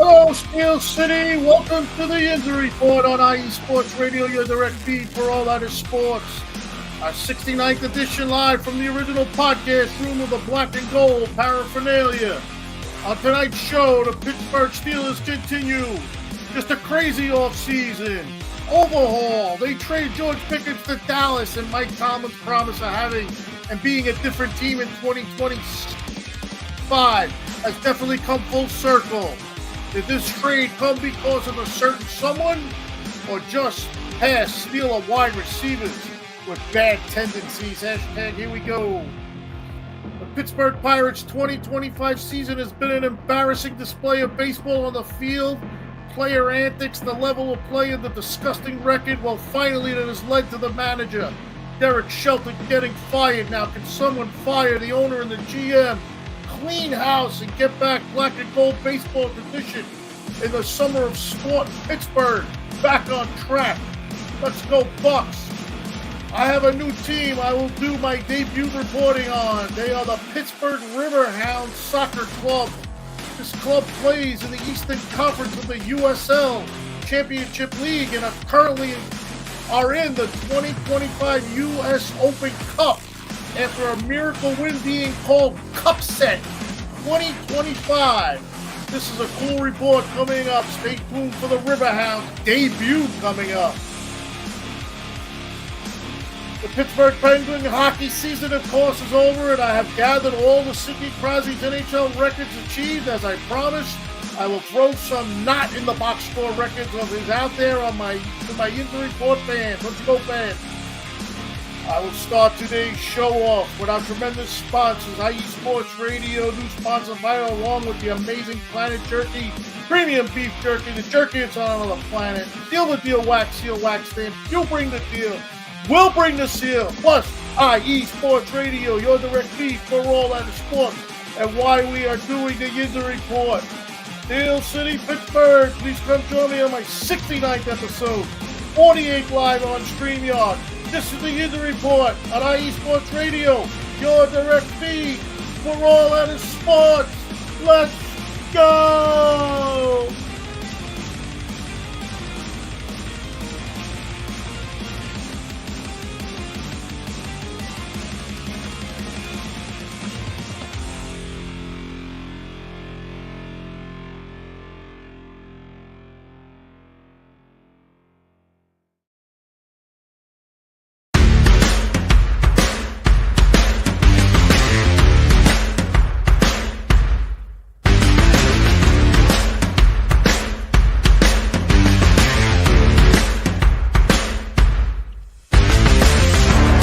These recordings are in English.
Hello, Steel City. Welcome to the Yinzer Report on IE Sports Radio, your direct feed for all that is sports. Our 69th edition live from the original podcast room of the Black and Gold paraphernalia. On tonight's show, the Pittsburgh Steelers continue. Just a crazy offseason. Overhaul. They trade George Pickens to Dallas, and Mike Tomlin's promise of having and being a different team in 2025 has definitely come full circle. Did this trade come because of a certain someone, or just past steal of wide receivers with bad tendencies? Hashtag here we go. The Pittsburgh Pirates 2025 season has been an embarrassing display of baseball on the field, player antics, the level of play, and the disgusting record. Well, finally it has led to the manager, Derek Shelton, getting fired. Now, can someone fire the owner and the GM? Clean house and get back black and gold baseball tradition in the summer of sport. Pittsburgh back on track. Let's go Bucks. I have a new team I will do my debut reporting on. They are the Pittsburgh Riverhounds Soccer Club. This club plays in the Eastern Conference of the USL Championship League and currently are in the 2025 US Open Cup after a miracle win being called Cup Set 2025. This is a cool report coming up. Stay tuned for the Riverhounds debut coming up. The Pittsburgh Penguin hockey season, of course, is over, and I have gathered all the Sidney Crosby's NHL records achieved. As I promised, I will throw some not in the box score records of his out there on my Yinzer Report fans. Let's go, fans. I will start today's show off with our tremendous sponsors, IE Sports Radio, new sponsor Vio, along with the amazing Planet Jerky, premium beef jerky, the jerkiest on another planet. Seal the deal, wax seal, wax stamp. You bring the deal. We'll bring the seal. Plus, IE Sports Radio, your direct feed for all that is sports and why we are doing the Yinzer Report. Steel City, Pittsburgh, please come join me on my 69th episode, 48 live on StreamYard. This is the Yinzer Report on IE Sports Radio, your direct feed for all that is sports. Let's go!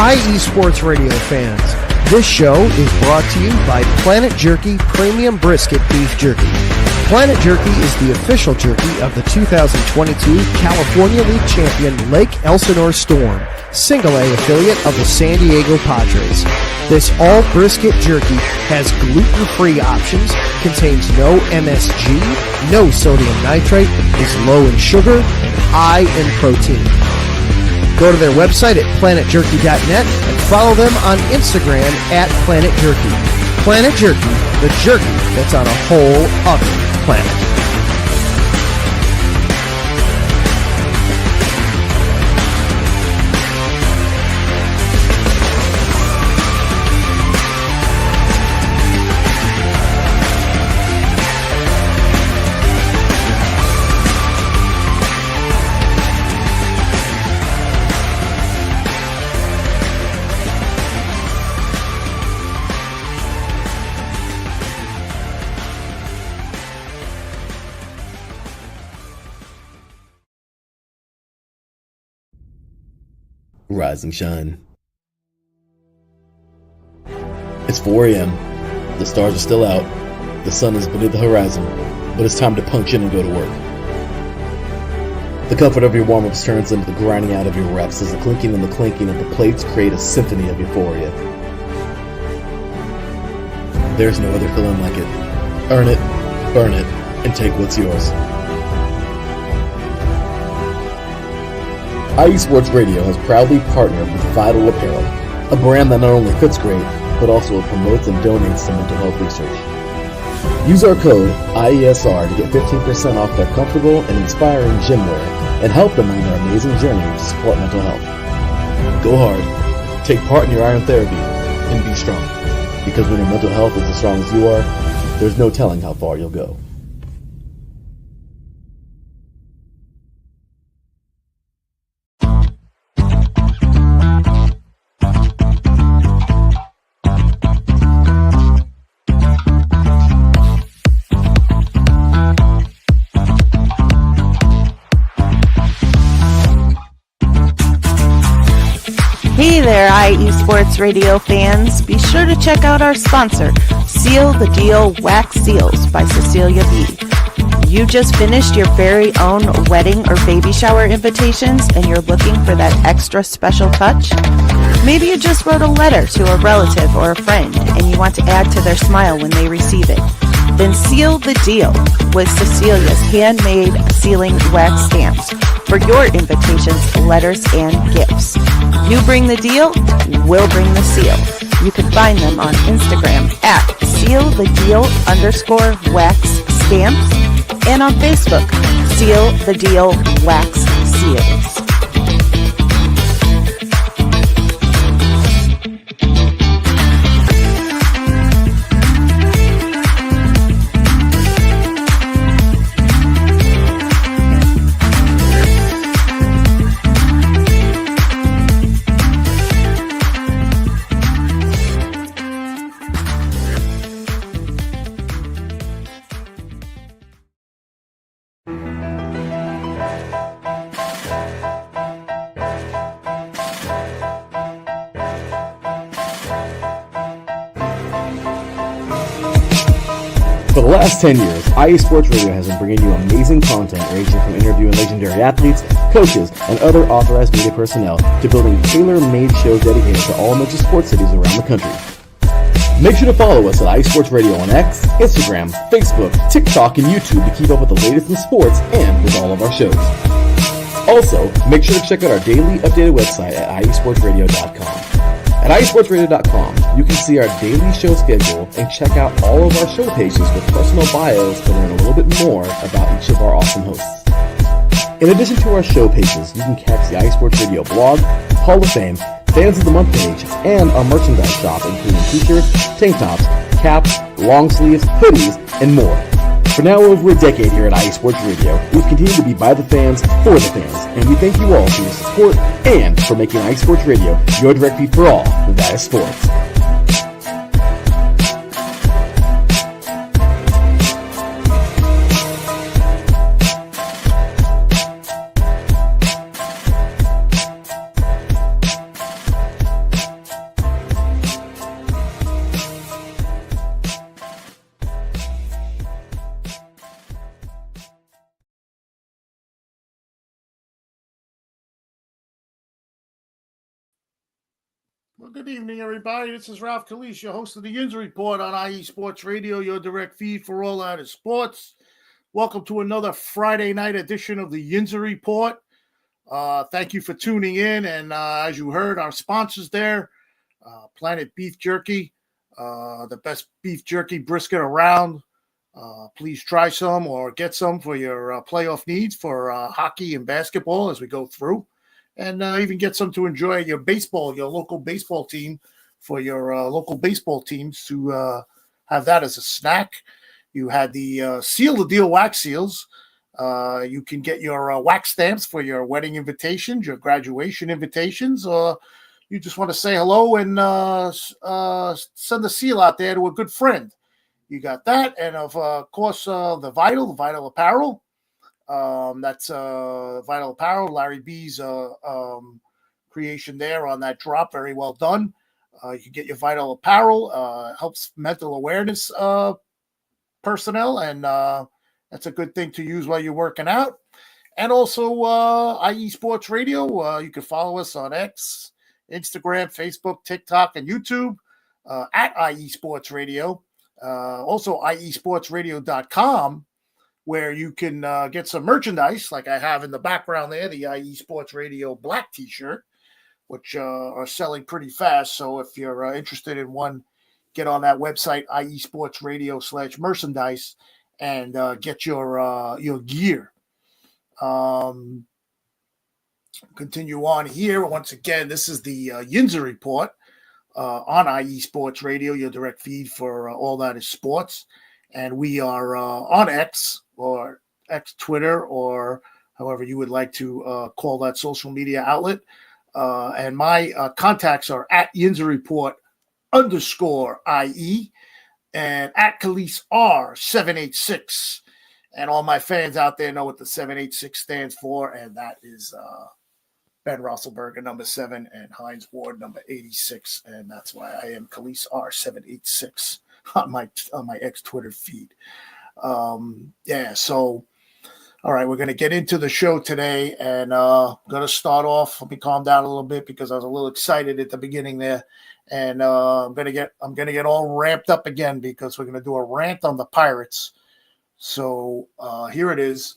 IE Sports Radio fans, this show is brought to you by Planet Jerky Premium Brisket Beef Jerky. Planet Jerky is the official jerky of the 2022 California League champion Lake Elsinore Storm, Single A affiliate of the San Diego Padres. This all brisket jerky has gluten-free options, contains no MSG, no sodium nitrate, is low in sugar, and high in protein. Go to their website at planetjerky.net and follow them on Instagram at Planet Jerky. Planet Jerky, the jerky that's on a whole other planet. Rise and shine. It's 4 a.m. The stars are still out. The sun is beneath the horizon, but it's time to punch in and go to work. The comfort of your warm-ups turns into the grinding out of your reps as the clinking and the clanking of the plates create a symphony of euphoria. There's no other feeling like it. Earn it, burn it, and take what's yours. IE Sports Radio has proudly partnered with Vital Apparel, a brand that not only fits great, but also promotes and donates to mental health research. Use our code IESR to get 15% off their comfortable and inspiring gym wear and help them on their amazing journey to support mental health. Go hard, take part in your iron therapy, and be strong. Because when your mental health is as strong as you are, there's no telling how far you'll go. Hey there, IE Sports Radio fans. Be sure to check out our sponsor, Seal the Deal Wax Seals by Cecilia B. You just finished your very own wedding or baby shower invitations and you're looking for that extra special touch? Maybe you just wrote a letter to a relative or a friend and you want to add to their smile when they receive it. Then seal the deal with Cecilia's handmade sealing wax stamps for your invitations, letters, and gifts. You bring the deal, we'll bring the seal. You can find them on Instagram at sealthedeal_wax stamps and on Facebook, Seal the Deal Wax Seals. For the last 10 years, IE Sports Radio has been bringing you amazing content ranging from interviewing legendary athletes, coaches, and other authorized media personnel to building tailor-made shows dedicated to all major sports cities around the country. Make sure to follow us at IE Sports Radio on X, Instagram, Facebook, TikTok, and YouTube to keep up with the latest in sports and with all of our shows. Also, make sure to check out our daily updated website at iesportsradio.com. At iesportsradio.com, you can see our daily show schedule and check out all of our show pages with personal bios to learn a little bit more about each of our awesome hosts. In addition to our show pages, you can catch the IE Sports Radio blog, Hall of Fame, Fans of the Month page, and our merchandise shop including t-shirts, tank tops, caps, long sleeves, hoodies, and more. For now over a decade here at IE Sports Radio, we've continued to be by the fans, for the fans, and we thank you all for your support and for making IE Sports Radio your direct feed for all that is sports. Well, good evening, everybody. This is Ralph Calise, your host of the Yinzer Report on IE Sports Radio, your direct feed for all that is sports. Welcome to another Friday night edition of the Yinzer Report. Thank you for tuning in. And as you heard, our sponsors there, Planet Beef Jerky, the best beef jerky brisket around. Please try some or get some for your playoff needs for hockey and basketball as we go through. And even get some to enjoy your baseball, your local baseball team, for your local baseball teams to have that as a snack. You had the Seal the Deal wax seals. You can get your wax stamps for your wedding invitations, your graduation invitations, or you just want to say hello and send a seal out there to a good friend. You got that. And of course, the Vital Apparel. That's Vital Apparel, Larry B's creation there on that drop. Very well done. You can get your Vital Apparel. Helps mental awareness personnel, and that's a good thing to use while you're working out. And also IE Sports Radio. You can follow us on X, Instagram, Facebook, TikTok, and YouTube at IE Sports Radio. Also, IESportsRadio.com. where you can get some merchandise like I have in the background there, the IE Sports Radio black t-shirt, which are selling pretty fast. So if you're interested in one, get on that website, iesportsradio/merchandise, and get your gear. Continue on here. Once again, this is the Yinzer Report on IE Sports Radio, your direct feed for all that is sports. And we are on X, or X Twitter, or however you would like to call that social media outlet. And my contacts are at Yinzer Report _IE and at Calise R786. And all my fans out there know what the 786 stands for, and that is Ben Rosselberger, number 7, and Heinz Ward, number 86. And that's why I am Calise R786 on my X Twitter feed. So all right, we're going to get into the show today, and I'm going to start off. Let me calm down a little bit because I was a little excited at the beginning there, and I'm going to get all ramped up again because we're going to do a rant on the Pirates. So here it is.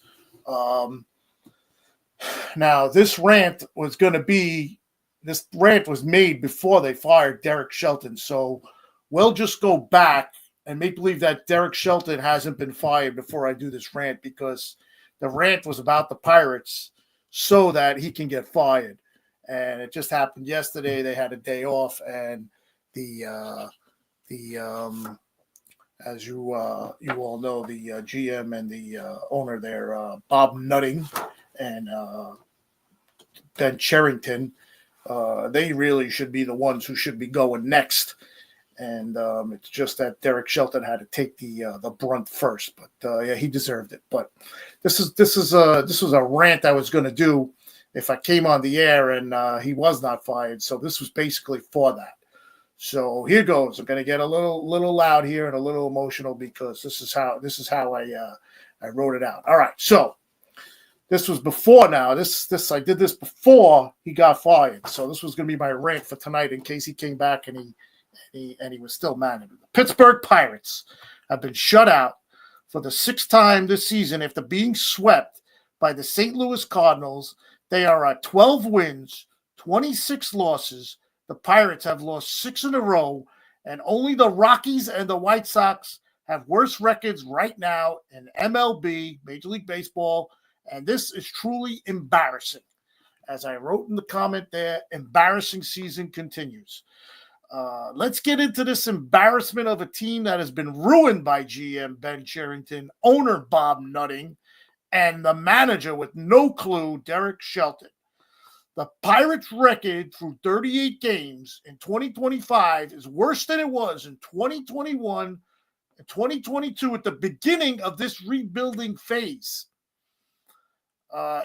Now this rant was made before they fired Derek Shelton, so we'll just go back and make believe that Derek Shelton hasn't been fired before I do this rant, because the rant was about the Pirates so that he can get fired. And it just happened yesterday. They had a day off, and as you all know, the GM and the owner there, Bob Nutting and Ben Cherington, they really should be the ones who should be going next. And it's just that Derek Shelton had to take the brunt first, but he deserved it. But this was a rant I was going to do if I came on the air and he was not fired. So this was basically for that. So here goes. I'm going to get a little loud here and a little emotional because this is how I wrote it out. All right. So this was before now. This I did this before he got fired. So this was going to be my rant for tonight in case he came back and he was still mad. The Pittsburgh Pirates have been shut out for the 6th time this season after being swept by the St. Louis Cardinals. They are at 12 wins, 26 losses. The Pirates have lost 6 in a row, and only the Rockies and the White Sox have worse records right now in MLB, Major League Baseball, and this is truly embarrassing. As I wrote in the comment there, embarrassing season continues. Let's get into this embarrassment of a team that has been ruined by GM Ben Cherington, owner Bob Nutting, and the manager with no clue, Derek Shelton. The Pirates' record through 38 games in 2025 is worse than it was in 2021 and 2022 at the beginning of this rebuilding phase.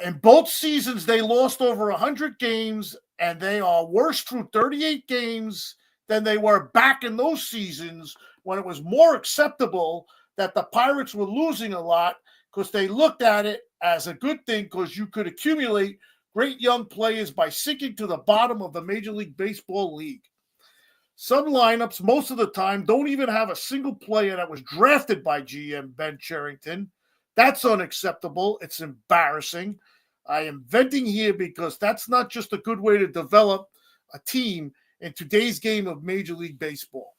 In both seasons, they lost over 100 games, and they are worse through 38 games than they were back in those seasons when it was more acceptable that the Pirates were losing a lot because they looked at it as a good thing because you could accumulate great young players by sinking to the bottom of the Major League Baseball league. Some lineups, most of the time, don't even have a single player that was drafted by GM Ben Cherington. That's unacceptable. It's embarrassing. I am venting here because that's not just a good way to develop a team in today's game of Major League Baseball.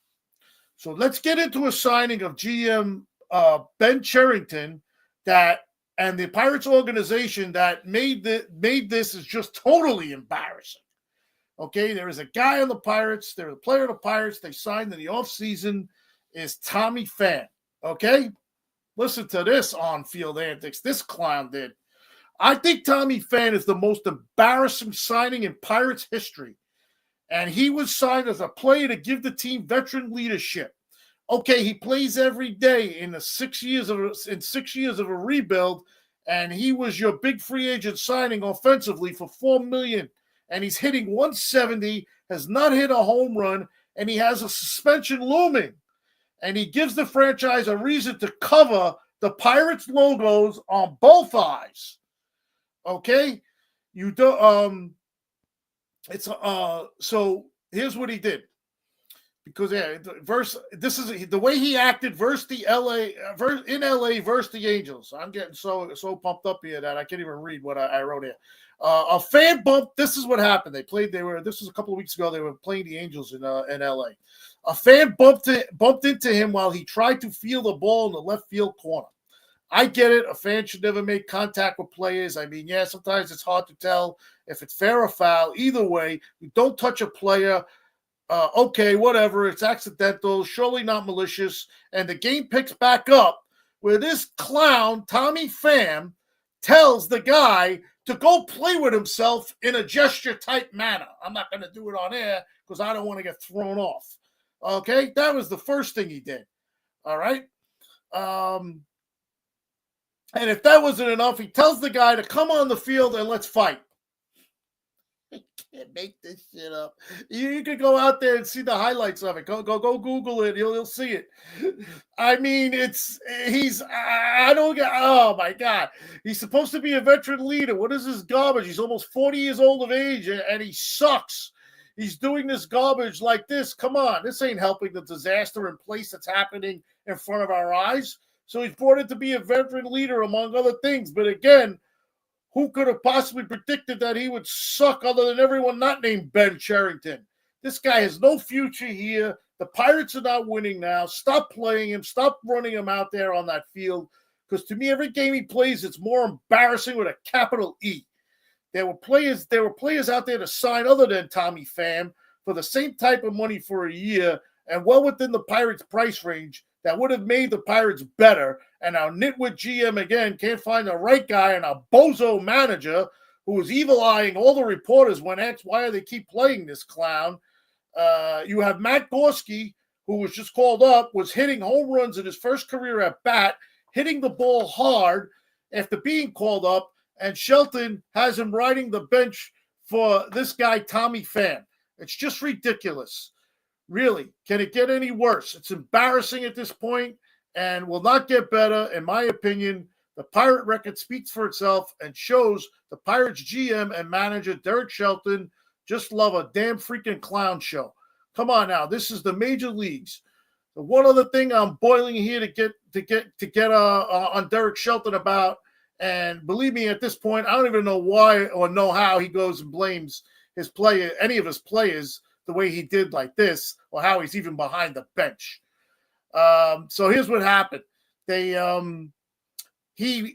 So let's get into a signing of GM Ben Cherington and the Pirates organization that made this is just totally embarrassing. Okay, there is a guy on the Pirates. There's a player on the Pirates they signed in the offseason is Tommy Pham. Okay, listen to this on-field antics this clown did. I think Tommy Pham is the most embarrassing signing in Pirates history. And he was signed as a player to give the team veteran leadership. Okay, he plays every day in 6 years of a rebuild, and he was your big free agent signing offensively for $4 million. And he's hitting 170, has not hit a home run, and he has a suspension looming. And he gives the franchise a reason to cover the Pirates logos on both eyes. Okay, you don't. So here's what he did. Because this is the way he acted versus the in LA versus the Angels. I'm getting so pumped up here that I can't even read what I wrote here. A fan bump. This is what happened. This was a couple of weeks ago. They were playing the Angels in LA. A fan bumped into him while he tried to field the ball in the left field corner. I get it. A fan should never make contact with players. I mean, yeah, sometimes it's hard to tell if it's fair or foul. Either way, you don't touch a player. Okay, whatever. It's accidental, surely not malicious. And the game picks back up where this clown, Tommy Pham, tells the guy to go play with himself in a gesture-type manner. I'm not going to do it on air because I don't want to get thrown off. Okay, that was the first thing he did. All right. And if that wasn't enough, he tells the guy to come on the field and let's fight. I can't make this shit up. You could go out there and see the highlights of it. Go Google it. You'll see it. I mean, I don't get. Oh my God, he's supposed to be a veteran leader. What is this garbage? He's almost 40 years old of age, and he sucks. He's doing this garbage like this. Come on, this ain't helping the disaster in place that's happening in front of our eyes. So he's brought in to be a veteran leader, among other things. But again, who could have possibly predicted that he would suck other than everyone not named Ben Cherington? This guy has no future here. The Pirates are not winning now. Stop playing him. Stop running him out there on that field. Because to me, every game he plays, it's more embarrassing with a capital E. There were players out there to sign other than Tommy Pham for the same type of money for a year and well within the Pirates' price range that would have made the Pirates better. And our nitwit GM, again, can't find the right guy, and a bozo manager who is evil-eyeing all the reporters when asked why they keep playing this clown. You have Matt Gorski, who was just called up, was hitting home runs in his first career at bat, hitting the ball hard after being called up, and Shelton has him riding the bench for this guy, Tommy Pham. It's just ridiculous. Really, can it get any worse? It's embarrassing at this point and will not get better, in my opinion. The Pirate record speaks for itself and shows the Pirates GM and manager, Derek Shelton, just love a damn freaking clown show. Come on now, this is the major leagues. The one other thing I'm boiling here to get on Derek Shelton about, and believe me, at this point, I don't even know why or know how he goes and blames any of his players the way he did like this, or how he's even behind the bench. So here's what happened. He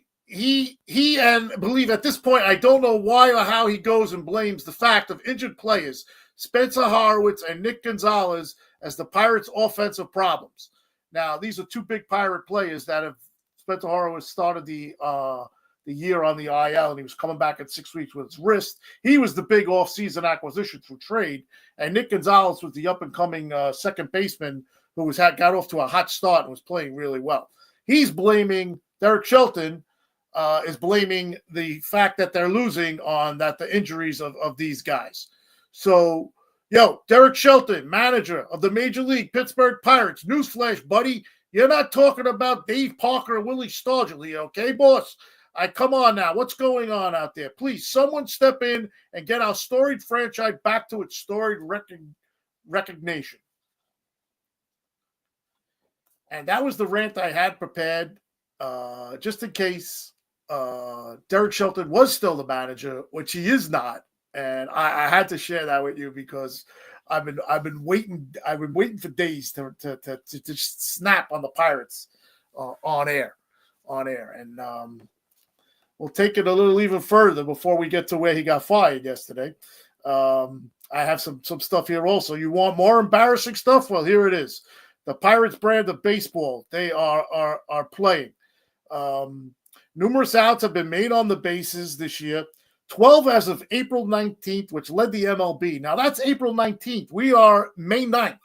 and believe at this point, I don't know why or how he goes and blames the fact of injured players, Spencer Horwitz and Nick Gonzalez, as the Pirates' offensive problems. Now, these are two big Pirate players that have. Spencer Horwitz started the year on the IL, and he was coming back in 6 weeks with his wrist. He was the big offseason acquisition through trade, and Nick Gonzalez was the up-and-coming second baseman who got off to a hot start and was playing really well. He's blaming Derek Shelton is blaming the fact that they're losing on the injuries of these guys. So, Derek Shelton, manager of the Major League Pittsburgh Pirates. Newsflash, buddy, you're not talking about Dave Parker or Willie Stargell here, okay, boss? Come on now. What's going on out there? Please, someone step in and get our storied franchise back to its storied recognition. And that was the rant I had prepared, just in case Derek Shelton was still the manager, which he is not. And I had to share that with you because I've been waiting for days to snap on the Pirates on air, and we'll take it a little even further before we get to where he got fired yesterday. I have some stuff here also. You want more embarrassing stuff? Well, here it is. The Pirates brand of baseball, they are playing. Numerous outs have been made on the bases this year. 12 as of April 19th, which led the MLB. Now, that's April 19th. We are May 9th.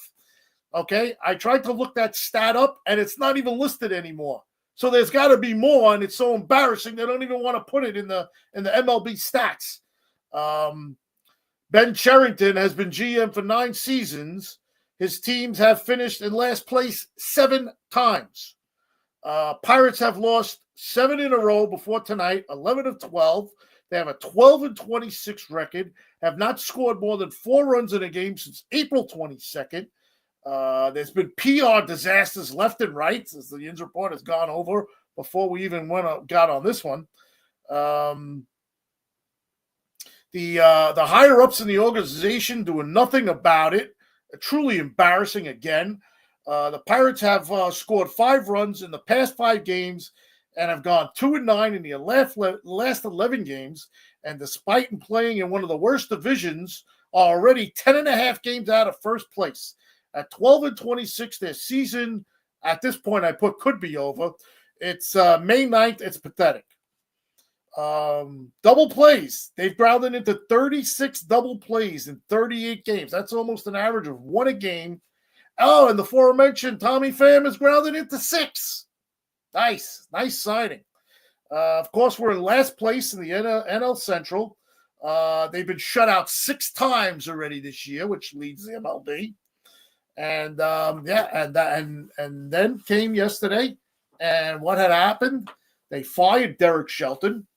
Okay? I tried to look that stat up, and it's not even listed anymore. So there's got to be more, and it's so embarrassing they don't even want to put it in the MLB stats. Ben Cherington has been GM for 9 seasons. His teams have finished in last place 7 times. Pirates have lost 7 in a row before tonight, 11 of 12. They have a 12-26 record, have not scored more than 4 runs in a game since April 22nd. There's been PR disasters left and right, as the Yinzer report has gone over before we even got on this one. The higher ups in the organization doing nothing about it. Truly embarrassing again. The Pirates have scored 5 runs in the past 5 games and have gone 2-9 in the last 11 games. And despite playing in one of the worst divisions, are already 10.5 games out of first place. At 12-26, their season at this point I put could be over. It's May 9th. It's pathetic. Double plays. They've grounded into 36 double plays in 38 games. That's almost an average of 1 a game. Oh, and the aforementioned Tommy Pham is grounded into 6. Nice signing. Of course, we're in last place in the NL Central. They've been shut out 6 times already this year, which leads the MLB. And and then came yesterday, and what had happened? They fired Derek Shelton.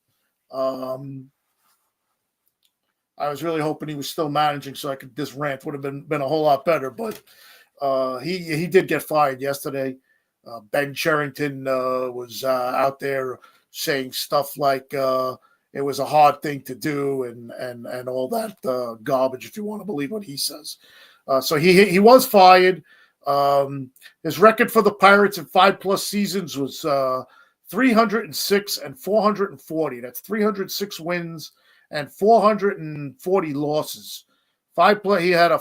I was really hoping he was still managing, so this rant would have been a whole lot better. But he did get fired yesterday. Ben Cherington was out there saying stuff like it was a hard thing to do and all that garbage, if you want to believe what he says. So he was fired. His record for the Pirates in 5+ seasons was 306 and 440. That's 306 wins and 440 losses. He had a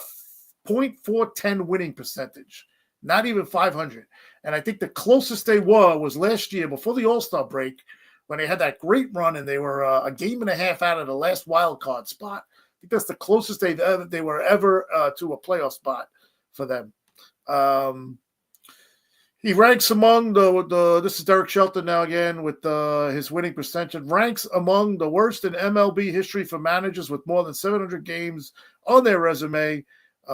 .410 winning percentage, not even 500. And I think the closest they were was last year before the All-Star break when they had that great run and they were a game and a half out of the last wild card spot. I think that's the closest they were ever to a playoff spot for them. He ranks among this is Derek Shelton now again with his winning percentage, ranks among the worst in MLB history for managers with more than 700 games on their resume.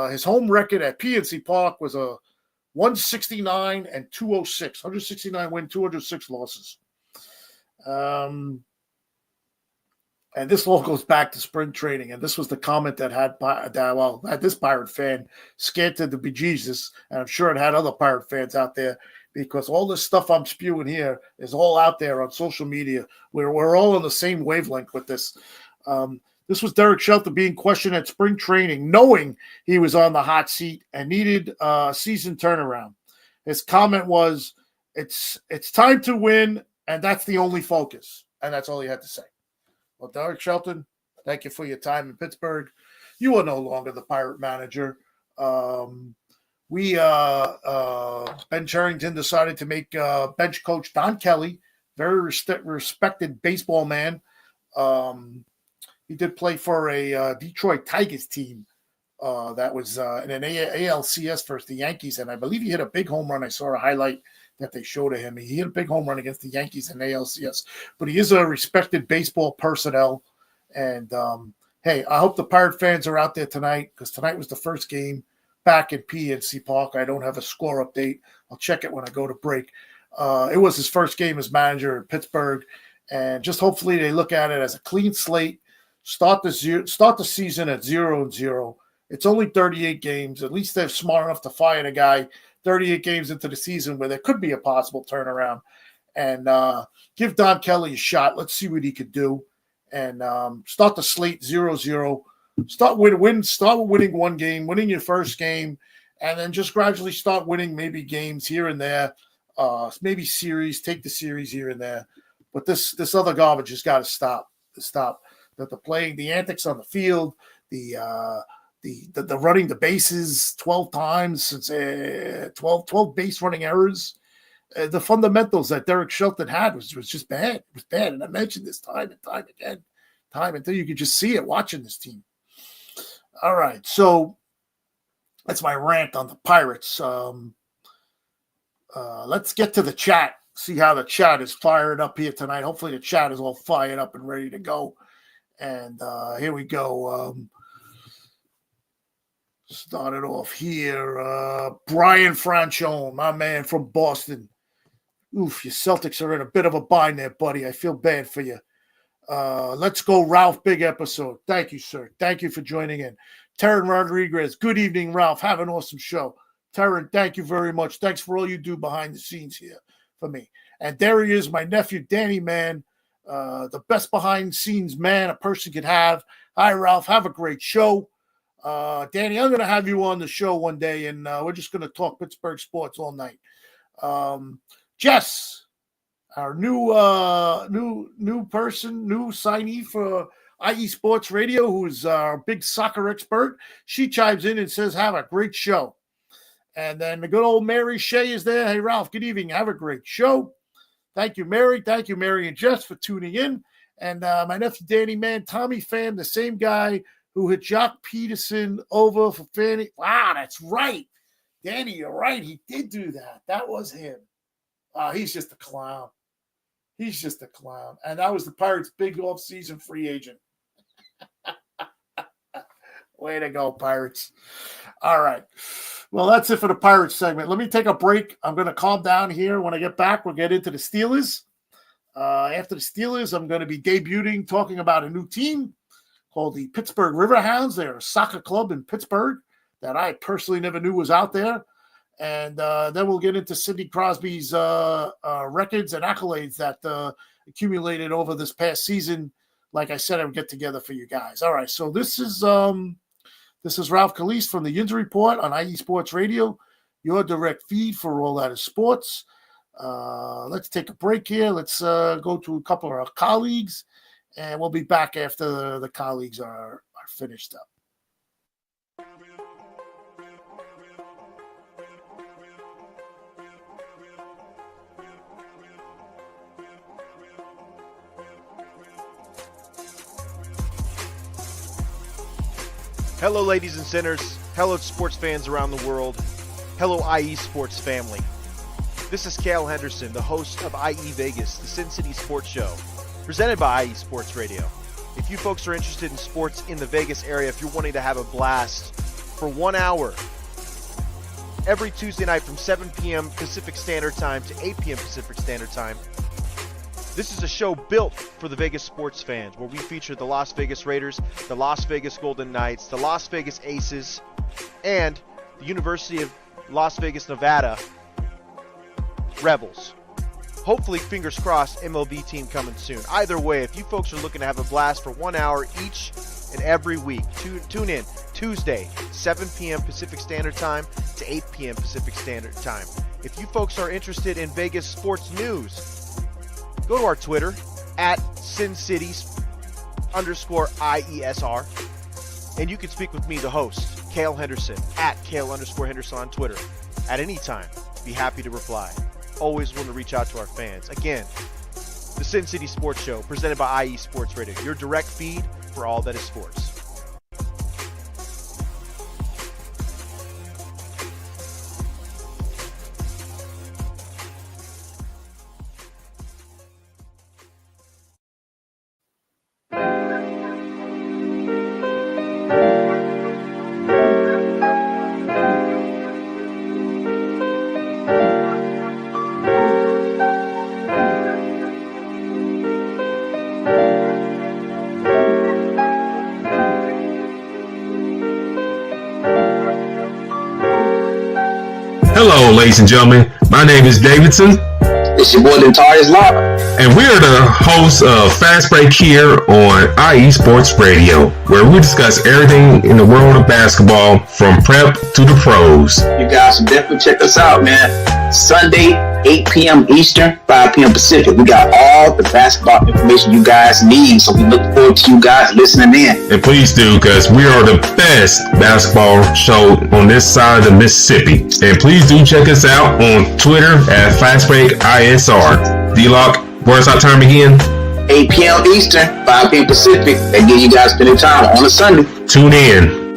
His home record at PNC Park was a 169 and 206, 169 win, 206 losses. And this all goes back to spring training. And this was the comment that had this Pirate fan scared to the bejesus. And I'm sure it had other Pirate fans out there because all this stuff I'm spewing here is all out there on social media. We're all on the same wavelength with this. This was Derek Shelton being questioned at spring training, knowing he was on the hot seat and needed a season turnaround. His comment was, it's time to win, and that's the only focus. And that's all he had to say. Well, Derek Shelton, thank you for your time in Pittsburgh. You are no longer the Pirate manager. Ben Cherington decided to make bench coach Don Kelly, very respected baseball man. He did play for a Detroit Tigers team that was in an ALCS versus the Yankees, and I believe he hit a big home run. I saw a highlight that they showed of him. He hit a big home run against the Yankees in ALCS, but he is a respected baseball personnel. And, hey, I hope the Pirate fans are out there tonight because tonight was the first game back at PNC Park. I don't have a score update. I'll check it when I go to break. It was his first game as manager in Pittsburgh, and just hopefully they look at it as a clean slate. Start the season at 0-0. It's only 38 games. At least they're smart enough to fire the guy 38 games into the season where there could be a possible turnaround. And give Don Kelly a shot. Let's see what he could do. And start the slate 0-0. Start winning one game, winning your first game, and then just gradually start winning maybe games here and there, maybe series, take the series here and there. But this other garbage has got to stop. The antics on the field, the running the bases 12 times since 12 base running errors. The fundamentals that Derek Shelton had was just bad. It was bad, and I mentioned this time and time again, until you could just see it watching this team. All right, so that's my rant on the Pirates. Let's get to the chat. See how the chat is fired up here tonight. Hopefully the chat is all fired up and ready to go. And here we go. Started off here. Brian Franchone, my man from Boston. Oof, your Celtics are in a bit of a bind there, buddy. I feel bad for you. Let's go, Ralph. Big episode. Thank you, sir. Thank you for joining in. Taryn Rodriguez. Good evening, Ralph. Have an awesome show. Terran, thank you very much. Thanks for all you do behind the scenes here for me. And there he is, my nephew, Danny, man. The best behind the scenes man a person could have. Hi, Ralph. Have a great show. Danny, I'm going to have you on the show one day, and we're just going to talk Pittsburgh sports all night. Jess, our new signee for IE Sports Radio, who's our big soccer expert. She chimes in and says, have a great show. And then the good old Mary Shea is there. Hey, Ralph, good evening. Have a great show. Thank you, Mary. Thank you, Mary and Jess, for tuning in. And my nephew, Danny, man, Tommy Fan, the same guy who hit Jock Peterson over for Fanny. Wow, that's right. Danny, you're right. He did do that. That was him. He's just a clown. He's just a clown. And that was the Pirates' big off-season free agent. Way to go, Pirates. All right. Well, that's it for the Pirates segment. Let me take a break. I'm going to calm down here. When I get back, we'll get into the Steelers. After the Steelers, I'm going to be debuting, talking about a new team called the Pittsburgh Riverhounds. They're a soccer club in Pittsburgh that I personally never knew was out there. And then we'll get into Sidney Crosby's records and accolades that accumulated over this past season. Like I said, I would get together for you guys. All right, so this is Ralph Calise from the Yinzer Report on IE Sports Radio, your direct feed for all that is sports. Let's take a break here. Let's go to a couple of our colleagues, and we'll be back after the colleagues are finished up. Hello, ladies and sinners. Hello, sports fans around the world. Hello, IE Sports family. This is Cale Henderson, the host of IE Vegas, the Sin City Sports Show, presented by IE Sports Radio. If you folks are interested in sports in the Vegas area, if you're wanting to have a blast for 1 hour, every Tuesday night from 7 p.m. Pacific Standard Time to 8 p.m. Pacific Standard Time, this is a show built for the Vegas sports fans, where we feature the Las Vegas Raiders, the Las Vegas Golden Knights, the Las Vegas Aces, and the University of Las Vegas, Nevada Rebels. Hopefully, fingers crossed, MLB team coming soon. Either way, if you folks are looking to have a blast for 1 hour each and every week, tune in Tuesday, 7 p.m. Pacific Standard Time to 8 p.m. Pacific Standard Time. If you folks are interested in Vegas sports news, go to our Twitter, at SinCities_IESR, and you can speak with me, the host, Cale Henderson, at Cale_Henderson on Twitter. At any time, be happy to reply. Always willing to reach out to our fans. Again, the Sin City Sports Show, presented by IE Sports Radio, your direct feed for all that is sports. Hello, ladies and gentlemen. My name is Davidson. It's your boy, Dentarius Lava. And we're the hosts of Fast Break here on IE Sports Radio, where we discuss everything in the world of basketball from prep to the pros. You guys should definitely check us out, man. Sunday, 8 p.m. Eastern, 5 p.m. Pacific. We got all the basketball information you guys need, so we look forward to you guys listening in. And please do, because we are the best basketball show on this side of the Mississippi. And please do check us out on Twitter at FastBreakISR. D-Lock, where's our time again? 8 p.m. Eastern, 5 p.m. Pacific. That give you guys plenty of time on a Sunday. Tune in.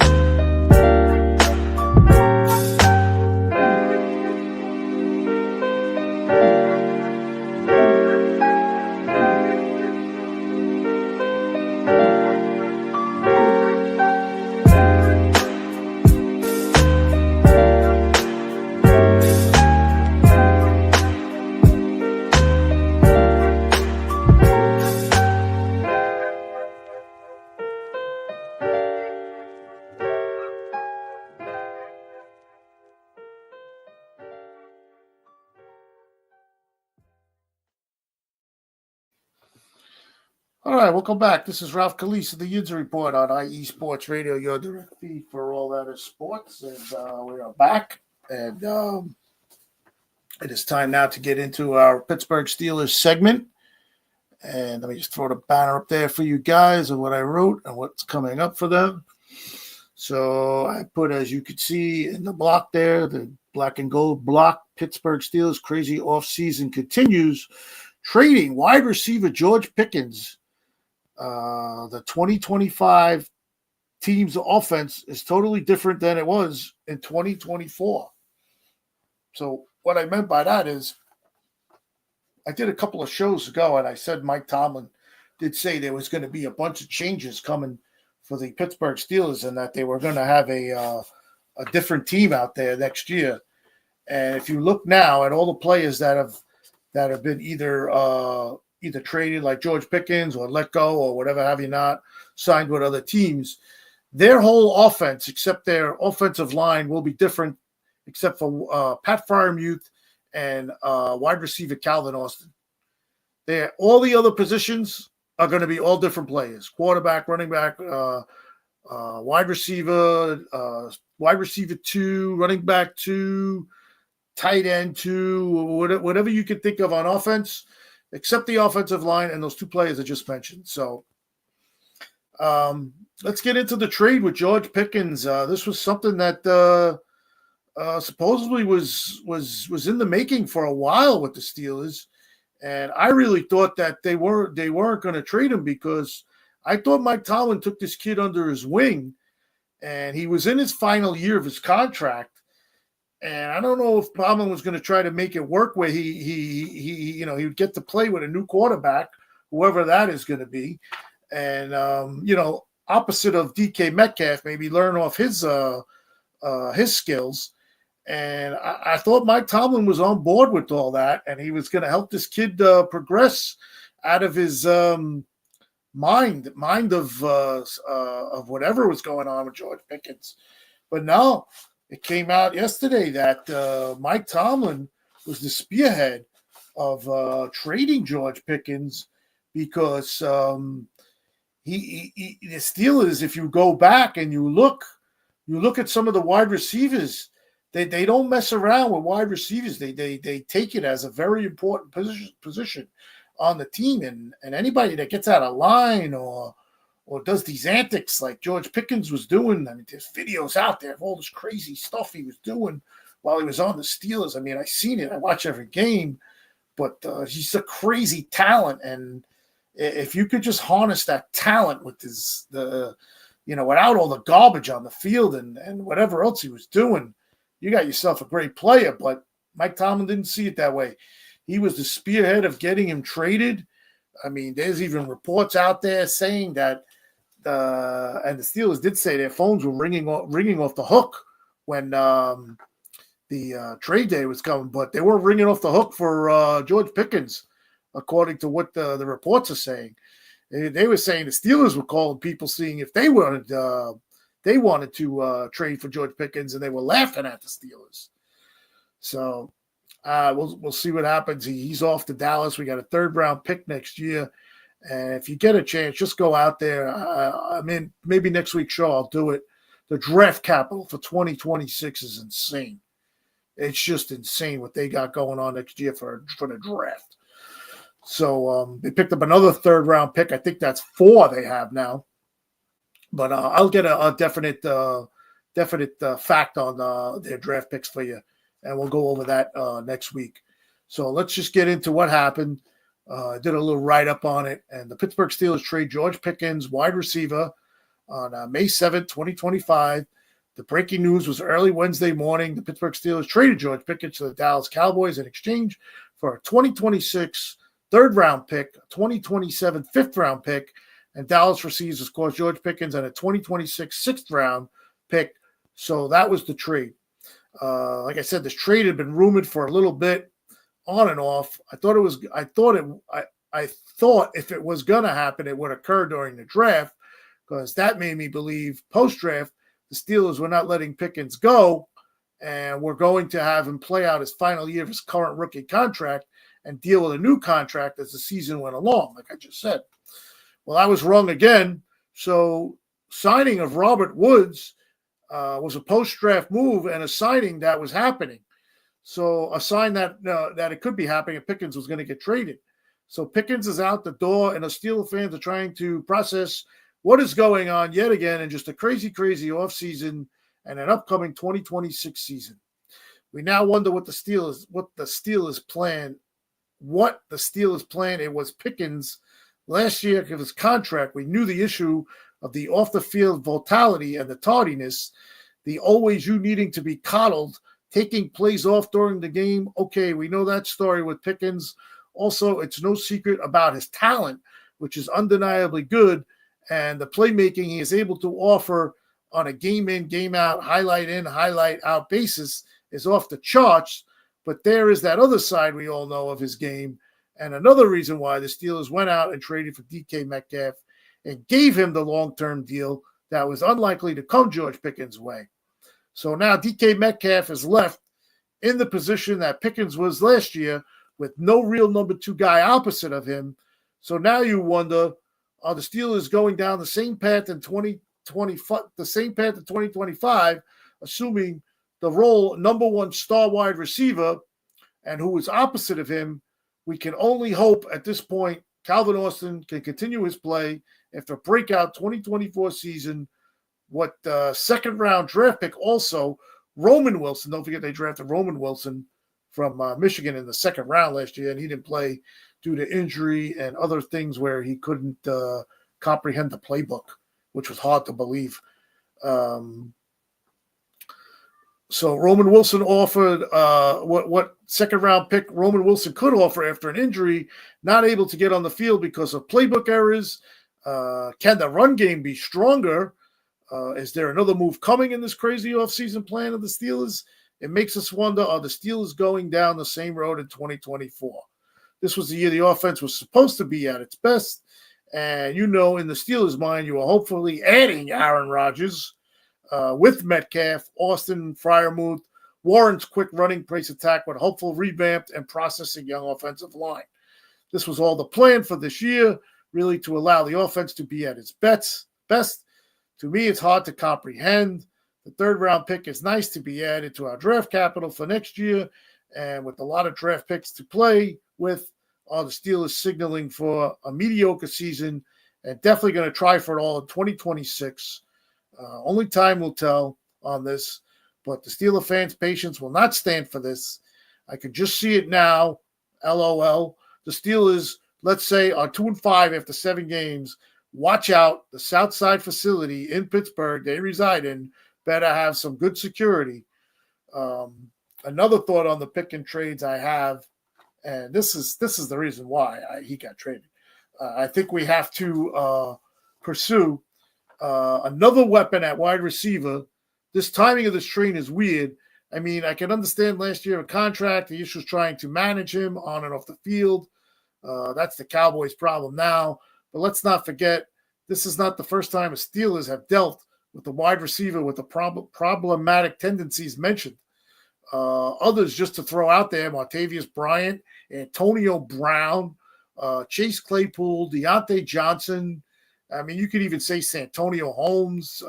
right, welcome back. This is Ralph Calise of the Yinzer Report on IE Sports Radio, your direct feed for all that is sports. And we are back. And it is time now to get into our Pittsburgh Steelers segment. And let me just throw the banner up there for you guys of what I wrote and what's coming up for them. So I put, as you could see in the block there, the black and gold block, Pittsburgh Steelers crazy offseason continues. Trading wide receiver George Pickens. The 2025 team's offense is totally different than it was in 2024. So what I meant by that is I did a couple of shows ago, and I said Mike Tomlin did say there was going to be a bunch of changes coming for the Pittsburgh Steelers and that they were going to have a different team out there next year. And if you look now at all the players that have been either traded like George Pickens or let go or whatever have you not, signed with other teams, their whole offense, except their offensive line, will be different except for Pat Freiermuth and wide receiver Calvin Austin. All the other positions are going to be all different players: quarterback, running back, wide receiver 2, running back 2, tight end 2, whatever you can think of on offense, except the offensive line and those two players I just mentioned. So let's get into the trade with George Pickens. This was something that supposedly was in the making for a while with the Steelers, and I really thought that they weren't going to trade him because I thought Mike Tomlin took this kid under his wing, and he was in his final year of his contract. And I don't know if Tomlin was going to try to make it work where he would get to play with a new quarterback, whoever that is going to be, and opposite of DK Metcalf, maybe learn off his skills. And I thought Mike Tomlin was on board with all that, and he was going to help this kid progress out of his mind of whatever was going on with George Pickens. But no, it came out yesterday that Mike Tomlin was the spearhead of trading George Pickens because the Steelers, if you go back and you look at some of the wide receivers, they don't mess around with wide receivers. They take it as a very important position on the team, and anybody that gets out of line or does these antics like George Pickens was doing. I mean, there's videos out there of all this crazy stuff he was doing while he was on the Steelers. I mean, I've seen it. I watch every game, but he's a crazy talent, and if you could just harness that talent with without all the garbage on the field and whatever else he was doing, you got yourself a great player. But Mike Tomlin didn't see it that way. He was the spearhead of getting him traded. I mean, there's even reports out there saying that, and the Steelers did say their phones were ringing off the hook when the trade day was coming, but they weren't ringing off the hook for George Pickens, according to what the reports are saying. They were saying the Steelers were calling people, seeing if they wanted to trade for George Pickens, and they were laughing at the Steelers. So we'll see what happens. He's off to Dallas. We got a 3rd-round pick next year, and if you get a chance, just go out there. I mean, maybe next week's show I'll do it. The draft capital for 2026 is insane. It's just insane what they got going on next year for the draft. So they picked up another 3rd-round pick. I think that's 4 they have now. But I'll get a definite fact on their draft picks for you, and we'll go over that next week. So let's just get into what happened. I did a little write-up on it, and the Pittsburgh Steelers trade George Pickens, wide receiver, on May 7th, 2025. The breaking news was early Wednesday morning. The Pittsburgh Steelers traded George Pickens to the Dallas Cowboys in exchange for a 2026 3rd-round pick, a 2027 5th-round pick, and Dallas receives, of course, George Pickens and a 2026 6th-round pick. So that was the trade. Like I said, this trade had been rumored for a little bit, on and off. I thought if it was going to happen, it would occur during the draft, because that made me believe post-draft the Steelers were not letting Pickens go, and we're going to have him play out his final year of his current rookie contract and deal with a new contract as the season went along, like I just said. Well, I was wrong again. So signing of Robert Woods was a post-draft move and a signing that was happening. So a sign that it could be happening if Pickens was going to get traded. So Pickens is out the door, and the Steelers fans are trying to process what is going on yet again in just a crazy, crazy offseason and an upcoming 2026 season. We now wonder what the Steelers plan. What the Steelers plan. It was Pickens last year of his contract. We knew the issue of the off-the-field volatility and the tardiness, the always you needing to be coddled, taking plays off during the game. Okay, we know that story with Pickens. Also, it's no secret about his talent, which is undeniably good, and the playmaking he is able to offer on a game-in, game-out, highlight-in, highlight-out basis is off the charts. But there is that other side we all know of his game, and another reason why the Steelers went out and traded for DK Metcalf and gave him the long-term deal that was unlikely to come George Pickens' way. So now DK Metcalf is left in the position that Pickens was last year with no real number two guy opposite of him. So now you wonder, are the Steelers going down the same path in 2025, assuming the role number one star wide receiver and who is opposite of him? We can only hope at this point Calvin Austin can continue his play after a breakout 2024 season. What second round draft pick also, Roman Wilson. Don't forget they drafted Roman Wilson from Michigan in the second round last year, and he didn't play due to injury and other things where he couldn't comprehend the playbook, which was hard to believe. So Roman Wilson offered what second round pick Roman Wilson could offer after an injury, not able to get on the field because of playbook errors. Can the run game be stronger? Is there another move coming in this crazy offseason plan of the Steelers? It makes us wonder, are the Steelers going down the same road in 2024? This was the year the offense was supposed to be at its best. And in the Steelers' mind, you are hopefully adding Aaron Rodgers with Metcalf, Austin, Freiermuth, Warren's quick running pace attack with hopeful revamped and processing young offensive line. This was all the plan for this year, really to allow the offense to be at its best. To me, it's hard to comprehend. The third-round pick is nice to be added to our draft capital for next year, and with a lot of draft picks to play with, are the Steelers signaling for a mediocre season and definitely going to try for it all in 2026. Only time will tell on this, but the Steeler fans' patience will not stand for this. I could just see it now, LOL. The Steelers, let's say, are 2-5 after 7 games. Watch out. The Southside facility in Pittsburgh they reside in better have some good security. Another thought on the pick and trades I have, and this is the reason why he got traded. I think we have to pursue another weapon at wide receiver. This timing of this train is weird. I mean, I can understand last year a contract, the issues trying to manage him on and off the field. That's the Cowboys' problem now. But let's not forget, this is not the first time the Steelers have dealt with the wide receiver with the problematic tendencies mentioned. Others just to throw out there, Martavius Bryant, Antonio Brown, Chase Claypool, Deontay Johnson. I mean, you could even say Santonio Holmes.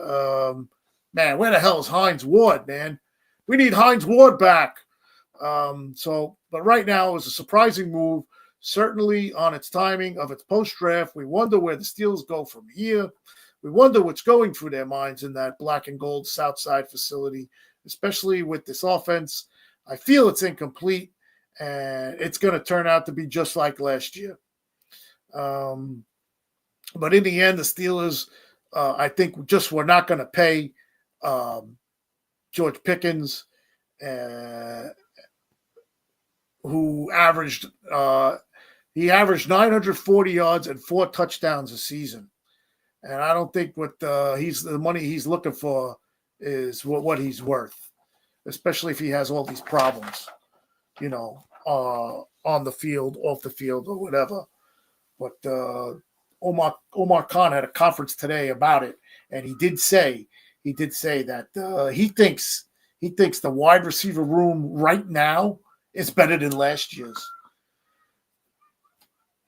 Man, where the hell is Hines Ward, man? We need Hines Ward back. But right now it was a surprising move, certainly on its timing of its post-draft. We wonder where the Steelers go from here. We wonder what's going through their minds in that black and gold Southside facility, especially with this offense. I feel it's incomplete, and it's going to turn out to be just like last year. But in the end, the Steelers, I think, just were not going to pay George Pickens, who averaged 940 yards and 4 touchdowns a season. And I don't think what the money he's looking for is what he's worth, especially if he has all these problems, on the field, off the field, or whatever. But Omar Khan had a conference today about it, and he did say that he thinks the wide receiver room right now is better than last year's.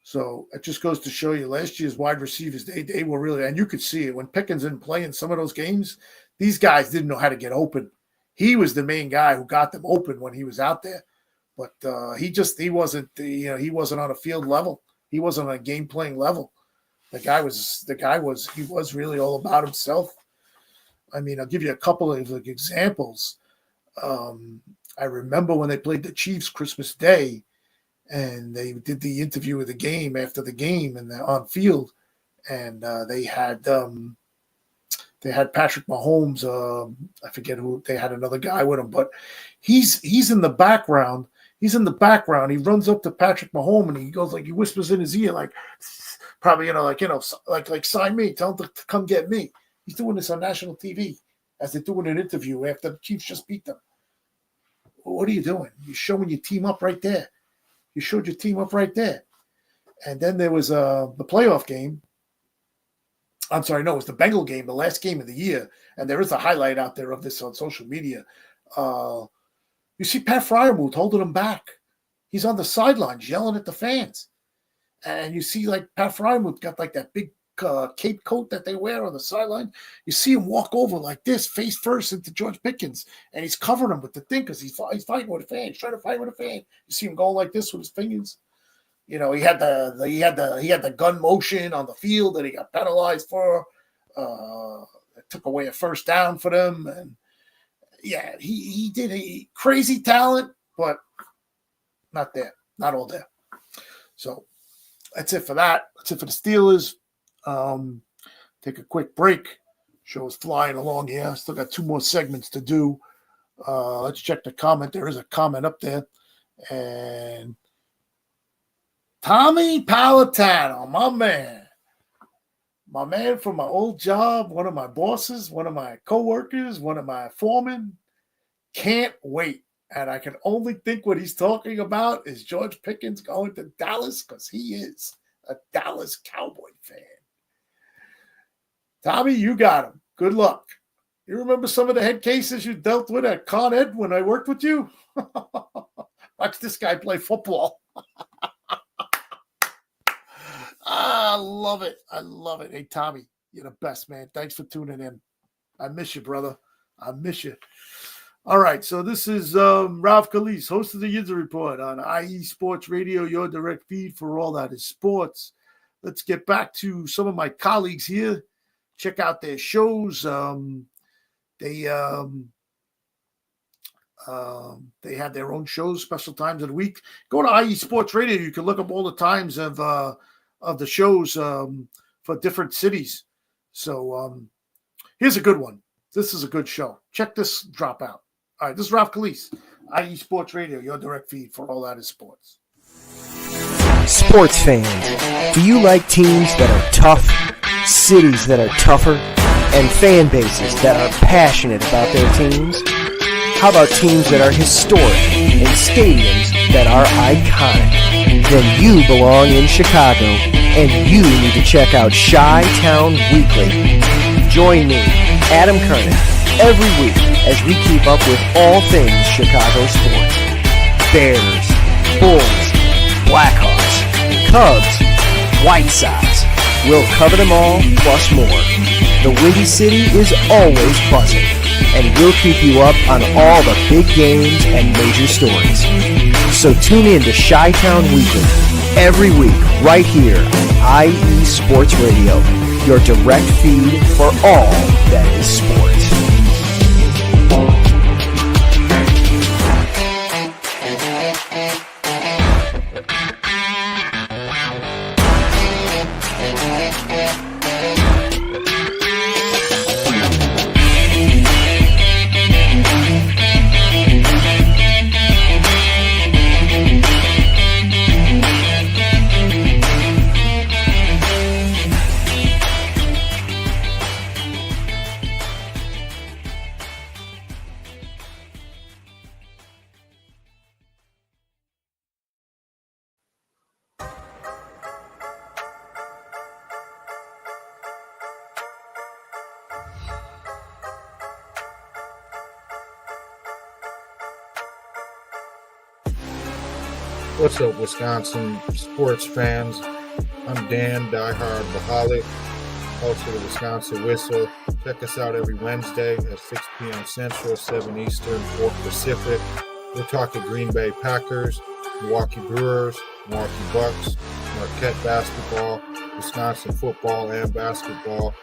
So it just goes to show you last year's wide receivers, they were really, and you could see it when Pickens didn't play in some of those games, these guys didn't know how to get open. He was the main guy who got them open when he was out there. But he wasn't on a field level. He wasn't on a game playing level. He was really all about himself. I mean, I'll give you a couple of examples. I remember when they played the Chiefs Christmas Day, and they did the interview of the game after the game and on field, and they had Patrick Mahomes. I forget who, they had another guy with him, but he's in the background. He's in the background. He runs up to Patrick Mahomes and he goes, like, he whispers in his ear, like, probably, like sign me, tell him to come get me. He's doing this on national TV as they're doing an interview after the Chiefs just beat them. What are you doing? You're showing your team up right there. You showed your team up right there. And then there was the playoff game. I'm sorry, no, it was the Bengal game, the last game of the year. And there is a highlight out there of this on social media. You see Pat Fryermuth holding him back. He's on the sidelines yelling at the fans. And you see, like, Pat Fryermuth got like that big cape coat that they wear on the sideline. You see him walk over like this, face first into George Pickens, and he's covering him with the thing because he's fighting with a fan. He's trying to fight with a fan. You see him going like this with his fingers. You know, he had the gun motion on the field that he got penalized for. It took away a first down for them, and yeah, he did a crazy talent, but not there, not all there. So that's it for that. That's it for the Steelers. Take a quick break. Show is flying along here. Still got 2 more segments to do. Let's check the comment. There is a comment up there. And Tommy Palatano, my man from my old job, one of my bosses, one of my coworkers, one of my foremen. Can't wait. And I can only think what he's talking about is George Pickens going to Dallas because he is a Dallas Cowboy fan. Tommy, you got him. Good luck. You remember some of the head cases you dealt with at Con Ed when I worked with you? Watch this guy play football. I love it. I love it. Hey, Tommy, you're the best, man. Thanks for tuning in. I miss you, brother. I miss you. All right, so this is Ralph Calise, host of the Yinzer Report on IE Sports Radio, your direct feed for all that is sports. Let's get back to some of my colleagues here. Check out their shows. They have their own shows, special times of the week. Go to IE Sports Radio. You can look up all the times of the shows for different cities. So here's a good one. This is a good show. Check this drop out. All right, this is Ralph Calise, IE Sports Radio, your direct feed for all that is sports. Sports fans, do you like teams that are tough, cities that are tougher, and fan bases that are passionate about their teams? How about teams that are historic and stadiums that are iconic? Then you belong in Chicago, and you need to check out Chi-Town Weekly. Join me, Adam Kernick, every week as we keep up with all things Chicago sports. Bears, Bulls, Blackhawks, Cubs, White Sox. We'll cover them all, plus more. The Windy City is always buzzing, and we'll keep you up on all the big games and major stories. So tune in to Chi-Town Weekly every week right here on IE Sports Radio, your direct feed for all that is sports. What's up, Wisconsin sports fans? I'm Dan, diehard Baholic, host of the Wisconsin Whistle. Check us out every Wednesday at 6 p.m. Central, 7 Eastern, 4 Pacific. We're talking Green Bay Packers, Milwaukee Brewers, Milwaukee Bucks, Marquette basketball, Wisconsin football and basketball,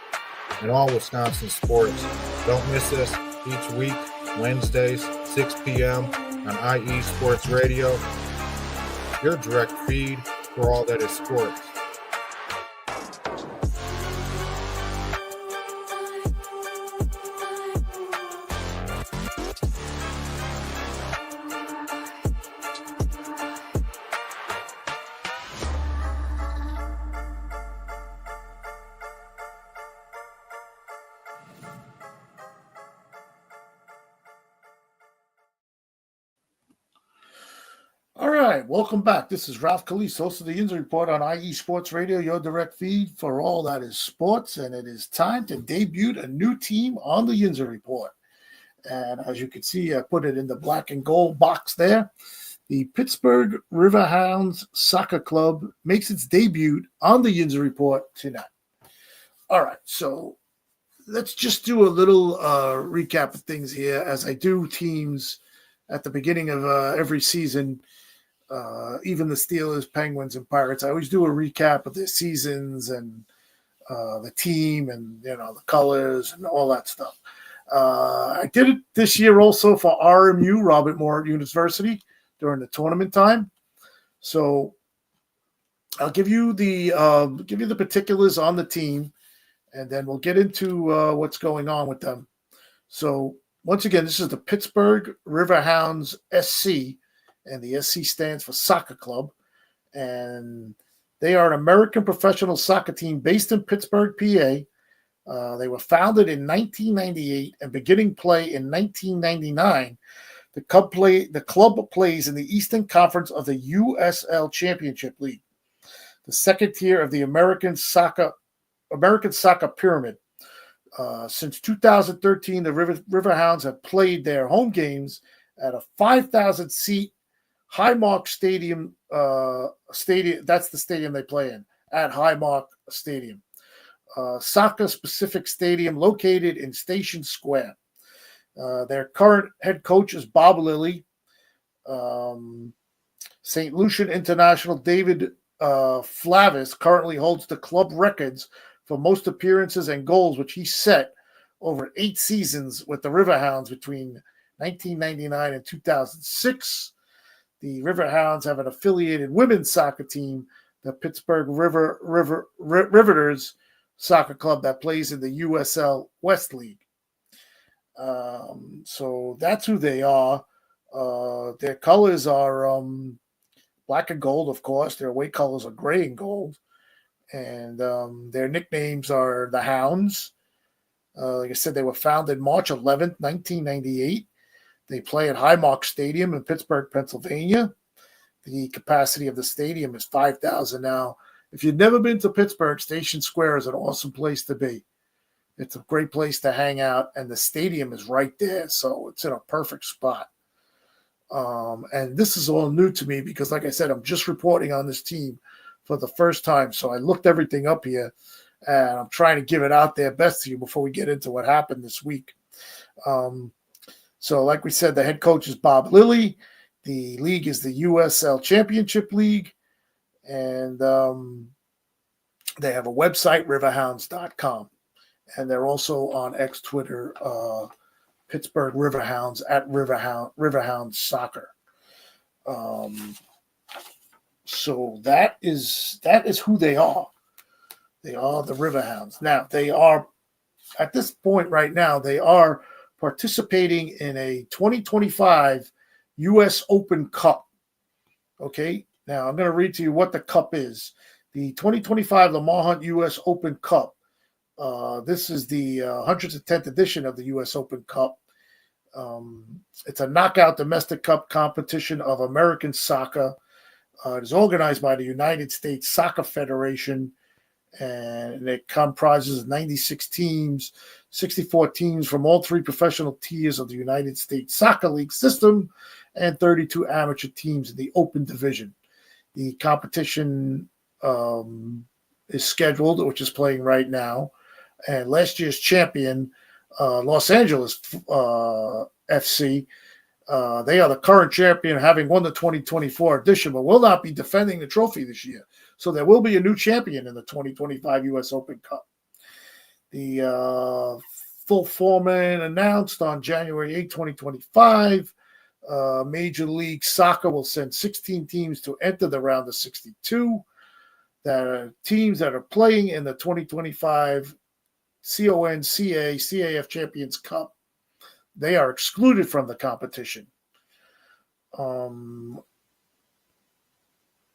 and all Wisconsin sports. Don't miss us each week, Wednesdays, 6 p.m. on IE Sports Radio, your direct feed for all that is sports. All right, welcome back. This is Ralph Calise, host of the Yinzer Report on IE Sports Radio, your direct feed for all that is sports, and it is time to debut a new team on the Yinzer Report. And as you can see, I put it in the black and gold box there. The Pittsburgh Riverhounds Soccer Club makes its debut on the Yinzer Report tonight. All right, so let's just do a little recap of things here, as I do teams at the beginning of every season. Even the Steelers, Penguins, and Pirates, I always do a recap of their seasons and the team and, the colors and all that stuff. I did it this year also for RMU, Robert Moore University, during the tournament time. So I'll give you the particulars on the team, and then we'll get into what's going on with them. So once again, this is the Pittsburgh Riverhounds SC, and the SC stands for Soccer Club, and they are an American professional soccer team based in Pittsburgh, PA. They were founded in 1998 and beginning play in 1999. The club plays in the Eastern Conference of the USL Championship League, the second tier of the American soccer pyramid. Since 2013, the Riverhounds have played their home games at a 5,000-seat Highmark Stadium. That's the stadium they play in, at Highmark Stadium. Soccer-specific stadium located in Station Square. Their current head coach is Bob Lilly. St. Lucian International David Flavis currently holds the club records for most appearances and goals, which he set over 8 seasons with the Riverhounds between 1999 and 2006. The Riverhounds have an affiliated women's soccer team, the Pittsburgh Riveters Soccer Club, that plays in the USL West League. So that's who they are. Their colors are black and gold, of course. Their away colors are gray and gold. And their nicknames are the Hounds. Like I said, they were founded March 11th, 1998. They play at Highmark Stadium in Pittsburgh, Pennsylvania. The capacity of the stadium is 5,000 now. If you've never been to Pittsburgh, Station Square is an awesome place to be. It's a great place to hang out, and the stadium is right there, so it's in a perfect spot. And this is all new to me because, like I said, I'm just reporting on this team for the first time. So I looked everything up here, and I'm trying to give it out there best to you before we get into what happened this week. So like we said, the head coach is Bob Lilly. The league is the USL Championship League. And they have a website, riverhounds.com. And they're also on X, Twitter, Pittsburgh Riverhounds, at Riverhounds Soccer. So that is who they are. They are the Riverhounds. Now, they are, at this point right now, they are participating in a 2025 U.S. Open Cup. Okay, now I'm going to read to you what the cup is. The 2025 Lamar Hunt U.S. Open Cup. This is the 110th edition of the U.S. Open Cup. It's a knockout domestic cup competition of American soccer. It is organized by the United States Soccer Federation, and it comprises 96 teams, 64 teams from all 3 professional tiers of the United States Soccer League system, and 32 amateur teams in the open division. The competition is scheduled, which is playing right now. And last year's champion, Los Angeles FC, they are the current champion, having won the 2024 edition, but will not be defending the trophy this year. So there will be a new champion in the 2025 U.S. Open Cup. The full format announced on January 8, 2025. Major League Soccer will send 16 teams to enter the round of 62. That are teams that are playing in the 2025 CAF Champions Cup. They are excluded from the competition.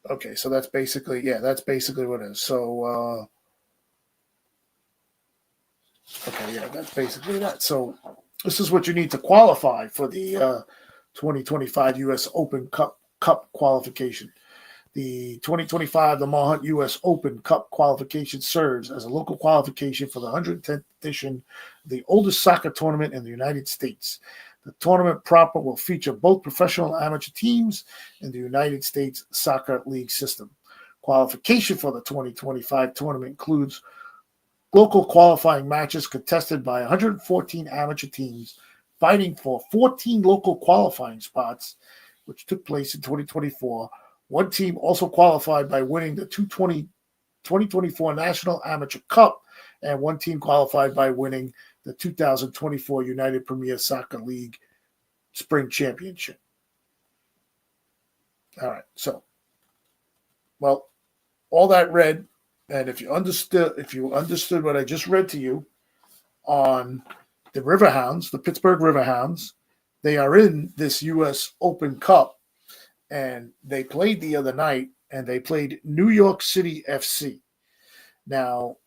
Okay, so that's basically what it is. So, that's basically that. So this is what you need to qualify for the 2025 U.S. Open Cup qualification. The 2025 Lamar Hunt U.S. Open Cup qualification serves as a local qualification for the 110th edition of the oldest soccer tournament in the United States. The tournament proper will feature both professional and amateur teams in the United States Soccer League system. Qualification for the 2025 tournament includes local qualifying matches contested by 114 amateur teams fighting for 14 local qualifying spots, which took place in 2024. One team also qualified by winning the 2024 National Amateur Cup, and one team qualified by winning the 2024 United Premier Soccer League Spring Championship. All right, so, well, all that read, and if you understood what I just read to you on the Riverhounds, the Pittsburgh Riverhounds, they are in this U.S. Open Cup. And they played the other night, and they played New York City FC. Now,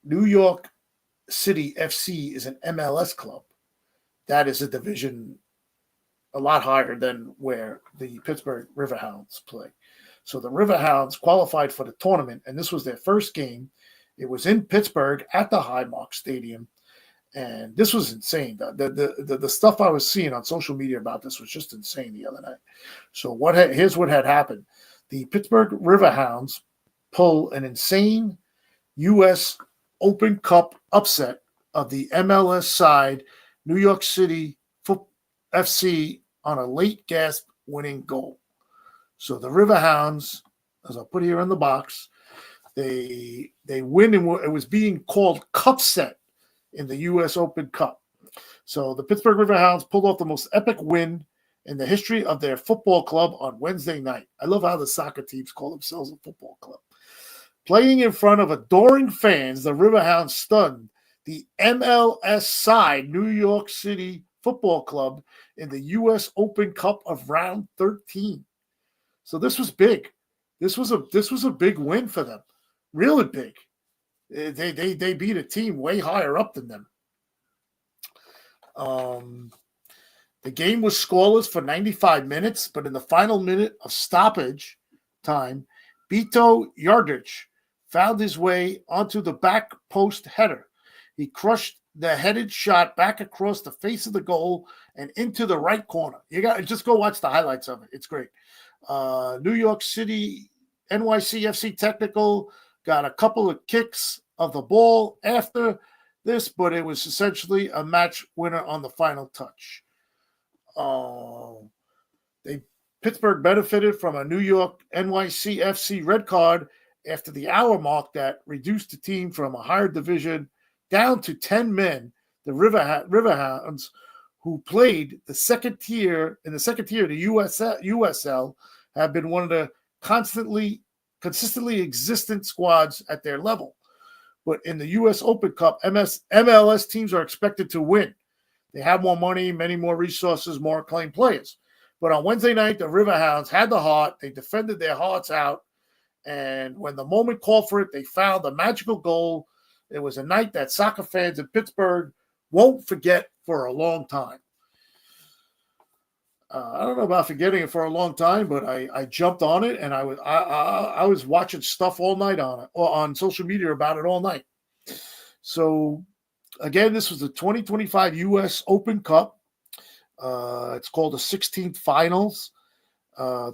New York City FC is an MLS club. That is a division a lot higher than where the Pittsburgh Riverhounds play. So the Riverhounds qualified for the tournament, and this was their first game. It was in Pittsburgh at the Highmark Stadium. And this was insane. The stuff I was seeing on social media about this was just insane the other night. So here's what had happened. The Pittsburgh Riverhounds pull an insane U.S. Open Cup upset of the MLS side New York City FC on a late gasp winning goal. So the Riverhounds, as I'll put here in the box, they win, and it was being called cup set in the U.S. Open Cup. So the Pittsburgh Riverhounds pulled off the most epic win in the history of their football club on Wednesday night. I love how the soccer teams call themselves a football club. Playing in front of adoring fans, the Riverhounds stunned the MLS side New York City Football Club in the U.S. Open Cup of round 13. So this was big. This was a big win for them. Really big. They beat a team way higher up than them. The game was scoreless for 95 minutes, but in the final minute of stoppage time, Beto Yardich found his way onto the back post header. He crushed the headed shot back across the face of the goal and into the right corner. You got to just go watch the highlights of it. It's great. New York City NYCFC Technical got a couple of kicks of the ball after this, but it was essentially a match winner on the final touch. Pittsburgh benefited from a New York NYCFC red card after the hour mark that reduced the team from a higher division down to 10 men. The Riverhounds, who played the second tier of the USL, have been one of the consistently existent squads at their level. But in the U.S. Open Cup, MLS teams are expected to win. They have more money, many more resources, more acclaimed players. But on Wednesday night, the Riverhounds had the heart. They defended their hearts out. And when the moment called for it, they found a magical goal. It was a night that soccer fans in Pittsburgh won't forget for a long time. I don't know about forgetting it for a long time, but I jumped on it, and I was watching stuff all night on it, or on social media about it all night. So, again, this was the 2025 U.S. Open Cup. It's called the 16th Finals.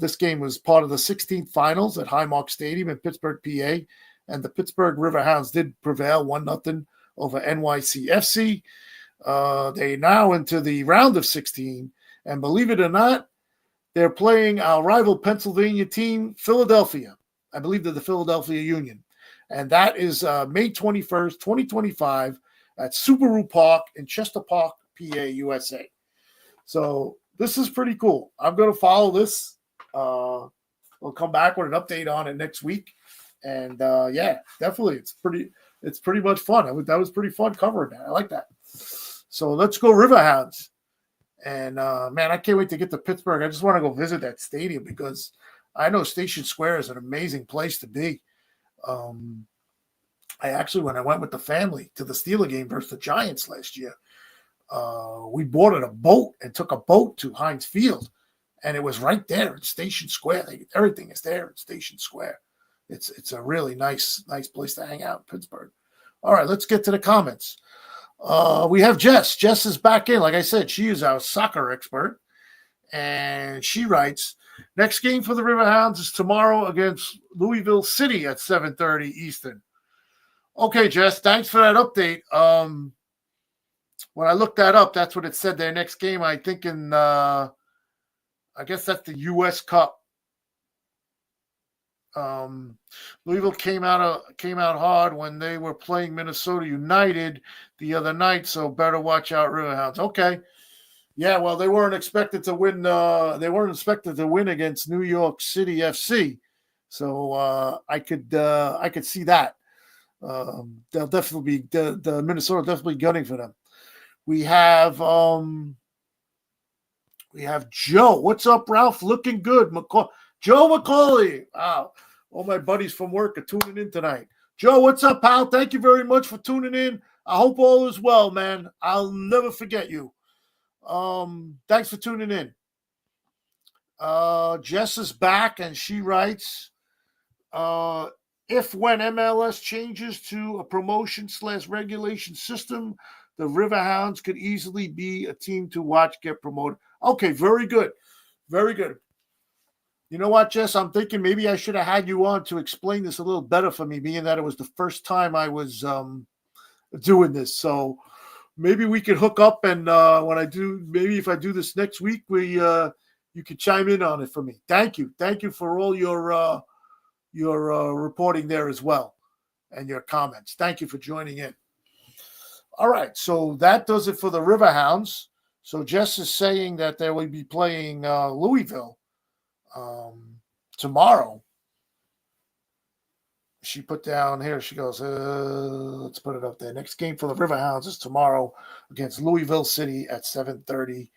This game was part of the 16th finals at Highmark Stadium in Pittsburgh, PA, and the Pittsburgh Riverhounds did prevail 1-0 over NYCFC. They now into the round of 16, and believe it or not, they're playing our rival Pennsylvania team, Philadelphia. I believe they're the Philadelphia Union, and that is May 21st, 2025 at Subaru Park in Chester Park, PA, USA. So this is pretty cool. I'm going to follow this. We'll come back with an update on it next week. And yeah, definitely. It's pretty much fun. That was pretty fun covering that. I like that. So let's go Riverhounds. And man, I can't wait to get to Pittsburgh. I just want to go visit that stadium because I know Station Square is an amazing place to be. I actually, when I went with the family to the Steeler game versus the Giants last year, we boarded a boat and took a boat to Heinz Field, and it was right there in Station Square. Everything is there in Station Square. It's a really nice place to hang out in Pittsburgh. All right, let's get to the comments. We have Jess. Jess is back in. Like I said, she is our soccer expert, and she writes, next game for the Riverhounds is tomorrow against Louisville City at 7:30 Eastern. Okay, Jess, thanks for that update. When I looked that up, that's what it said. Their next game, I think I guess that's the U.S. Cup. Louisville came out hard when they were playing Minnesota United the other night, so better watch out, Riverhounds. Okay. Yeah, well, they weren't expected to win. They weren't expected to win against New York City FC, so I could see that. They'll definitely be the Minnesota definitely gunning for them. We have Joe. What's up, Ralph? Looking good. Joe McCauley. Wow. All my buddies from work are tuning in tonight. Joe, what's up, pal? Thank you very much for tuning in. I hope all is well, man. I'll never forget you. Thanks for tuning in. Jess is back, and she writes, if when MLS changes to a promotion/regulation system, the Riverhounds could easily be a team to watch get promoted. Okay, very good. Very good. You know what, Jess? I'm thinking maybe I should have had you on to explain this a little better for me, being that it was the first time I was doing this. So maybe we could hook up, and maybe if I do this next week, you could chime in on it for me. Thank you. Thank you for all your reporting there as well and your comments. Thank you for joining in. All right, so that does it for the Riverhounds. So Jess is saying that they will be playing Louisville tomorrow. She put down here, she goes, let's put it up there. Next game for the Riverhounds is tomorrow against Louisville City at 7:30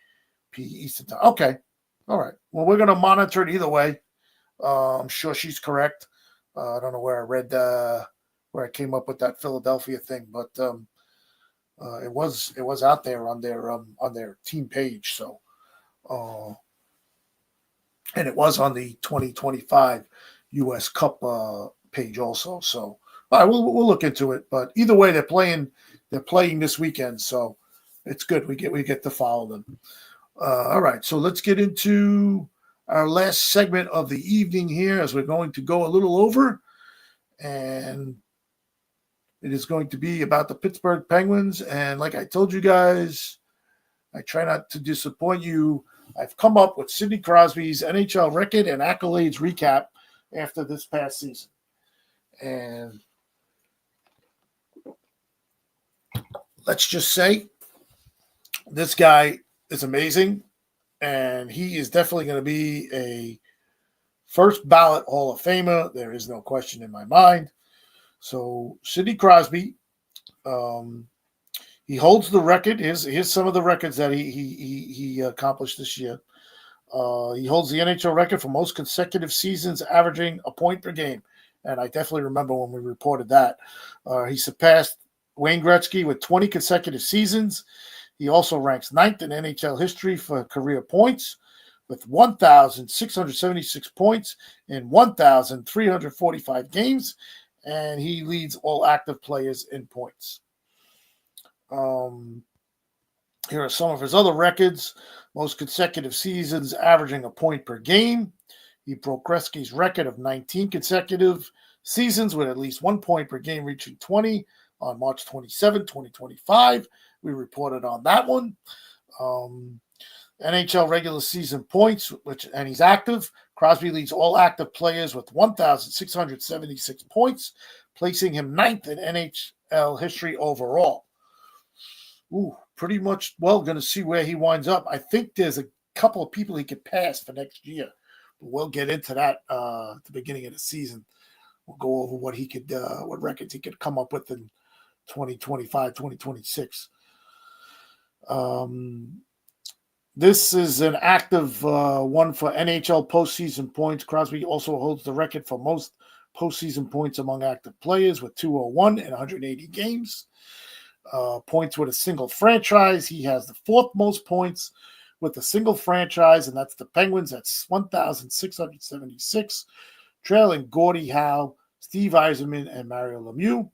p. Eastern time. Okay, all right. Well, we're going to monitor it either way. I'm sure she's correct. I don't know where I read where I came up with that Philadelphia thing, but it was out there on their team page. So, and it was on the 2025 U.S. Cup page also. So, all right, we'll look into it. But either way, they're playing this weekend, so it's good. We get to follow them. All right, so let's get into our last segment of the evening here, as we're going to go a little over, and it is going to be about the Pittsburgh Penguins. And like I told you guys, I try not to disappoint you. I've come up with Sidney Crosby's NHL record and accolades recap after this past season. And let's just say this guy is amazing, and he is definitely going to be a first ballot Hall of Famer. There is no question in my mind. So Sidney Crosby, he holds the record. Here's some of the records that he accomplished this year. He holds the NHL record for most consecutive seasons averaging a point per game. And I definitely remember when we reported that. He surpassed Wayne Gretzky with 20 consecutive seasons. He also ranks 9th in NHL history for career points with 1,676 points in 1,345 games. And he leads all active players in points. Here are some of his other records. Most consecutive seasons averaging a point per game. He broke Gretzky's record of 19 consecutive seasons with at least 1 point per game, reaching 20 on March 27, 2025. We reported on that one. NHL regular season points, and he's active. Crosby leads all active players with 1,676 points, placing him 9th in NHL history overall. Ooh, pretty much, going to see where he winds up. I think there's a couple of people he could pass for next year. But we'll get into that at the beginning of the season. We'll go over what he could, what records he could come up with in 2025, 2026. This is an active one for NHL postseason points. Crosby also holds the record for most postseason points among active players with 201 in 180 games. Points with a single franchise. He has the 4th most points with a single franchise, and that's the Penguins. That's 1,676, trailing Gordie Howe, Steve Yzerman, and Mario Lemieux.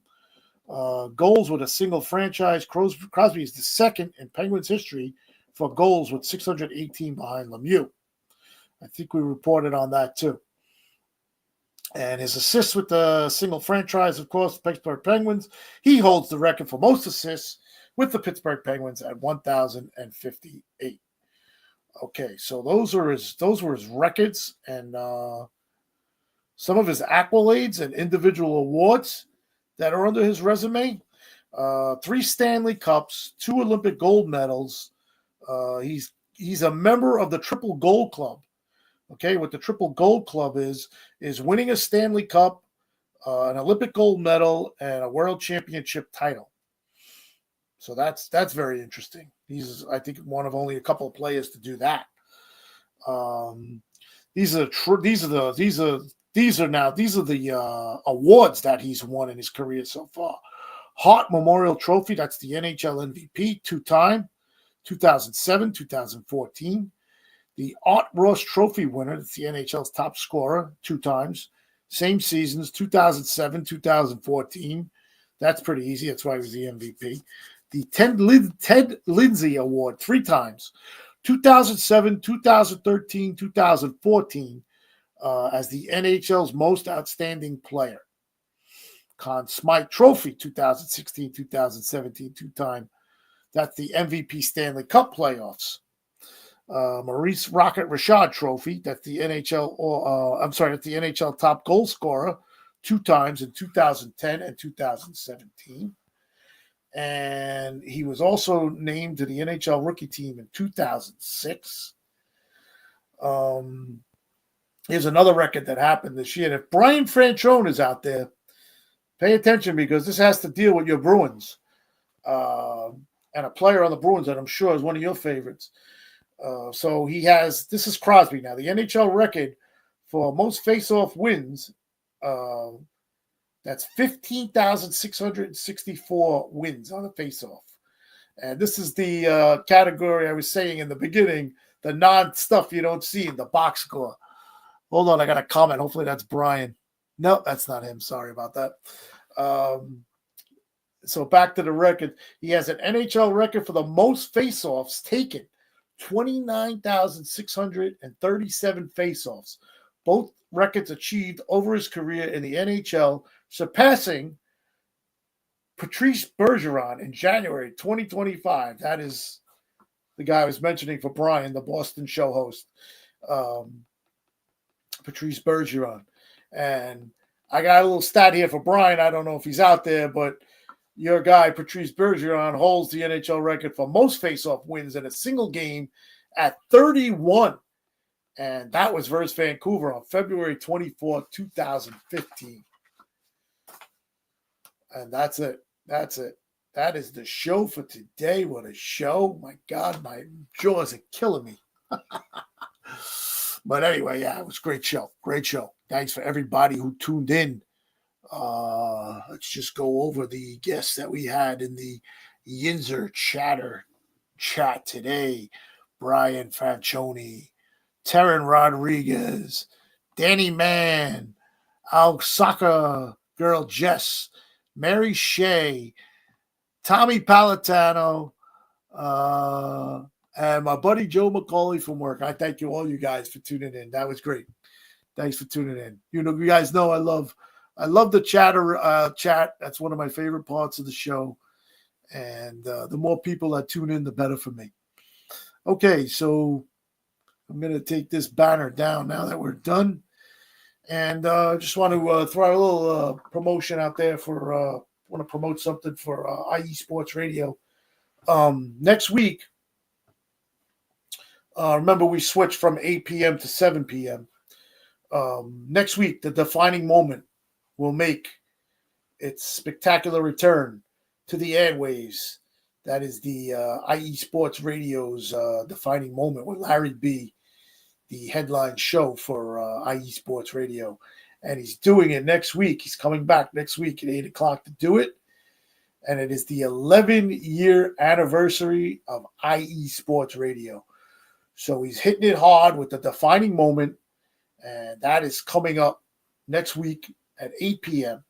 Goals with a single franchise. Crosby is the 2nd in Penguins history for goals with 618 behind Lemieux. I think we reported on that too. And his assists with the single franchise, of course, the Pittsburgh Penguins. He holds the record for most assists with the Pittsburgh Penguins at 1,058. Okay, so those were his records and some of his accolades and individual awards that are under his resume. 3 Stanley Cups, 2 Olympic gold medals. He's a member of the Triple Gold Club. Okay, what the Triple Gold Club is winning a Stanley Cup, an Olympic gold medal, and a World Championship title. So that's very interesting. He's, I think, one of only a couple of players to do that. These are the awards that he's won in his career so far. Hart Memorial Trophy, that's the NHL MVP, 2-time, 2007, 2014. The Art Ross Trophy winner, that's the NHL's top scorer, 2 times. Same seasons, 2007, 2014. That's pretty easy. That's why he was the MVP. The Ted Lindsay Award, 3 times. 2007, 2013, 2014, as the NHL's most outstanding player. Conn Smythe Trophy, 2016, 2017, 2-time. That's the MVP Stanley Cup playoffs. Maurice Rocket Richard Trophy. That's the NHL top goal scorer 2 times in 2010 and 2017. And he was also named to the NHL rookie team in 2006. Here's another record that happened this year. If Brian Franchone is out there, pay attention because this has to deal with your Bruins. And a player on the Bruins that I'm sure is one of your favorites. So he has, this is Crosby now, the NHL record for most face-off wins. That's 15,664 wins on a face-off. And this is the category I was saying in the beginning, the non-stuff you don't see in the box score. Hold on, I got a comment. Hopefully that's Brian. No, that's not him. Sorry about that. So back to the record. He has an NHL record for the most face-offs taken. 29,637 faceoffs. Both records achieved over his career in the NHL, surpassing Patrice Bergeron in January 2025. That is the guy I was mentioning for Brian, the Boston show host, Patrice Bergeron. And I got a little stat here for Brian. I don't know if he's out there, but your guy, Patrice Bergeron, holds the NHL record for most faceoff wins in a single game at 31. And that was versus Vancouver on February 24, 2015. And that's it. That's it. That is the show for today. What a show. My God, my jaws are killing me. But anyway, yeah, it was a great show. Great show. Thanks for everybody who tuned in. Let's just go over the guests that we had in the Yinzer chat today. Brian Franchone, Terran Rodriguez, Danny Mann, Alsaka Girl Jess, Mary Shea, Tommy Palatano, And my buddy Joe McCauley from work. I thank you all you guys for tuning in. That was great. Thanks for tuning in. You guys know I love the chat. That's one of my favorite parts of the show. And the more people that tune in, the better for me. Okay, so I'm going to take this banner down now that we're done. And just want to throw a little promotion out there for want to promote something for IE Sports Radio. Next week, remember we switched from 8 p.m. to 7 p.m. Next week, the defining moment will make its spectacular return to the airwaves. That is the IE Sports Radio's defining moment with Larry B., the headline show for IE Sports Radio. And he's doing it next week. He's coming back next week at 8 o'clock to do it. And it is the 11-year anniversary of IE Sports Radio. So he's hitting it hard with the defining moment. And that is coming up next week at 8 p.m.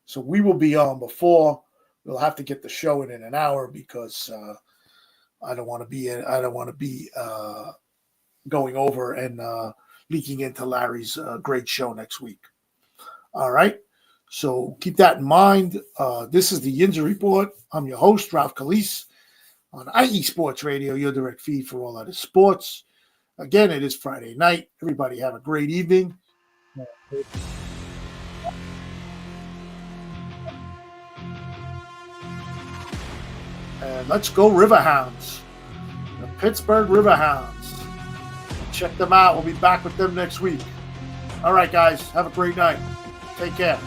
So we will be on before. We'll have to get the show in an hour because I don't want to be going over and leaking into Larry's great show next week. All right. So keep that in mind. This is the Yinzer Report. I'm your host, Ralph Calise, on IE Sports Radio, your direct feed for all other sports. Again, it is Friday night. Everybody have a great evening. And let's go Riverhounds. The Pittsburgh Riverhounds. Check them out. We'll be back with them next week. All right, guys. Have a great night. Take care.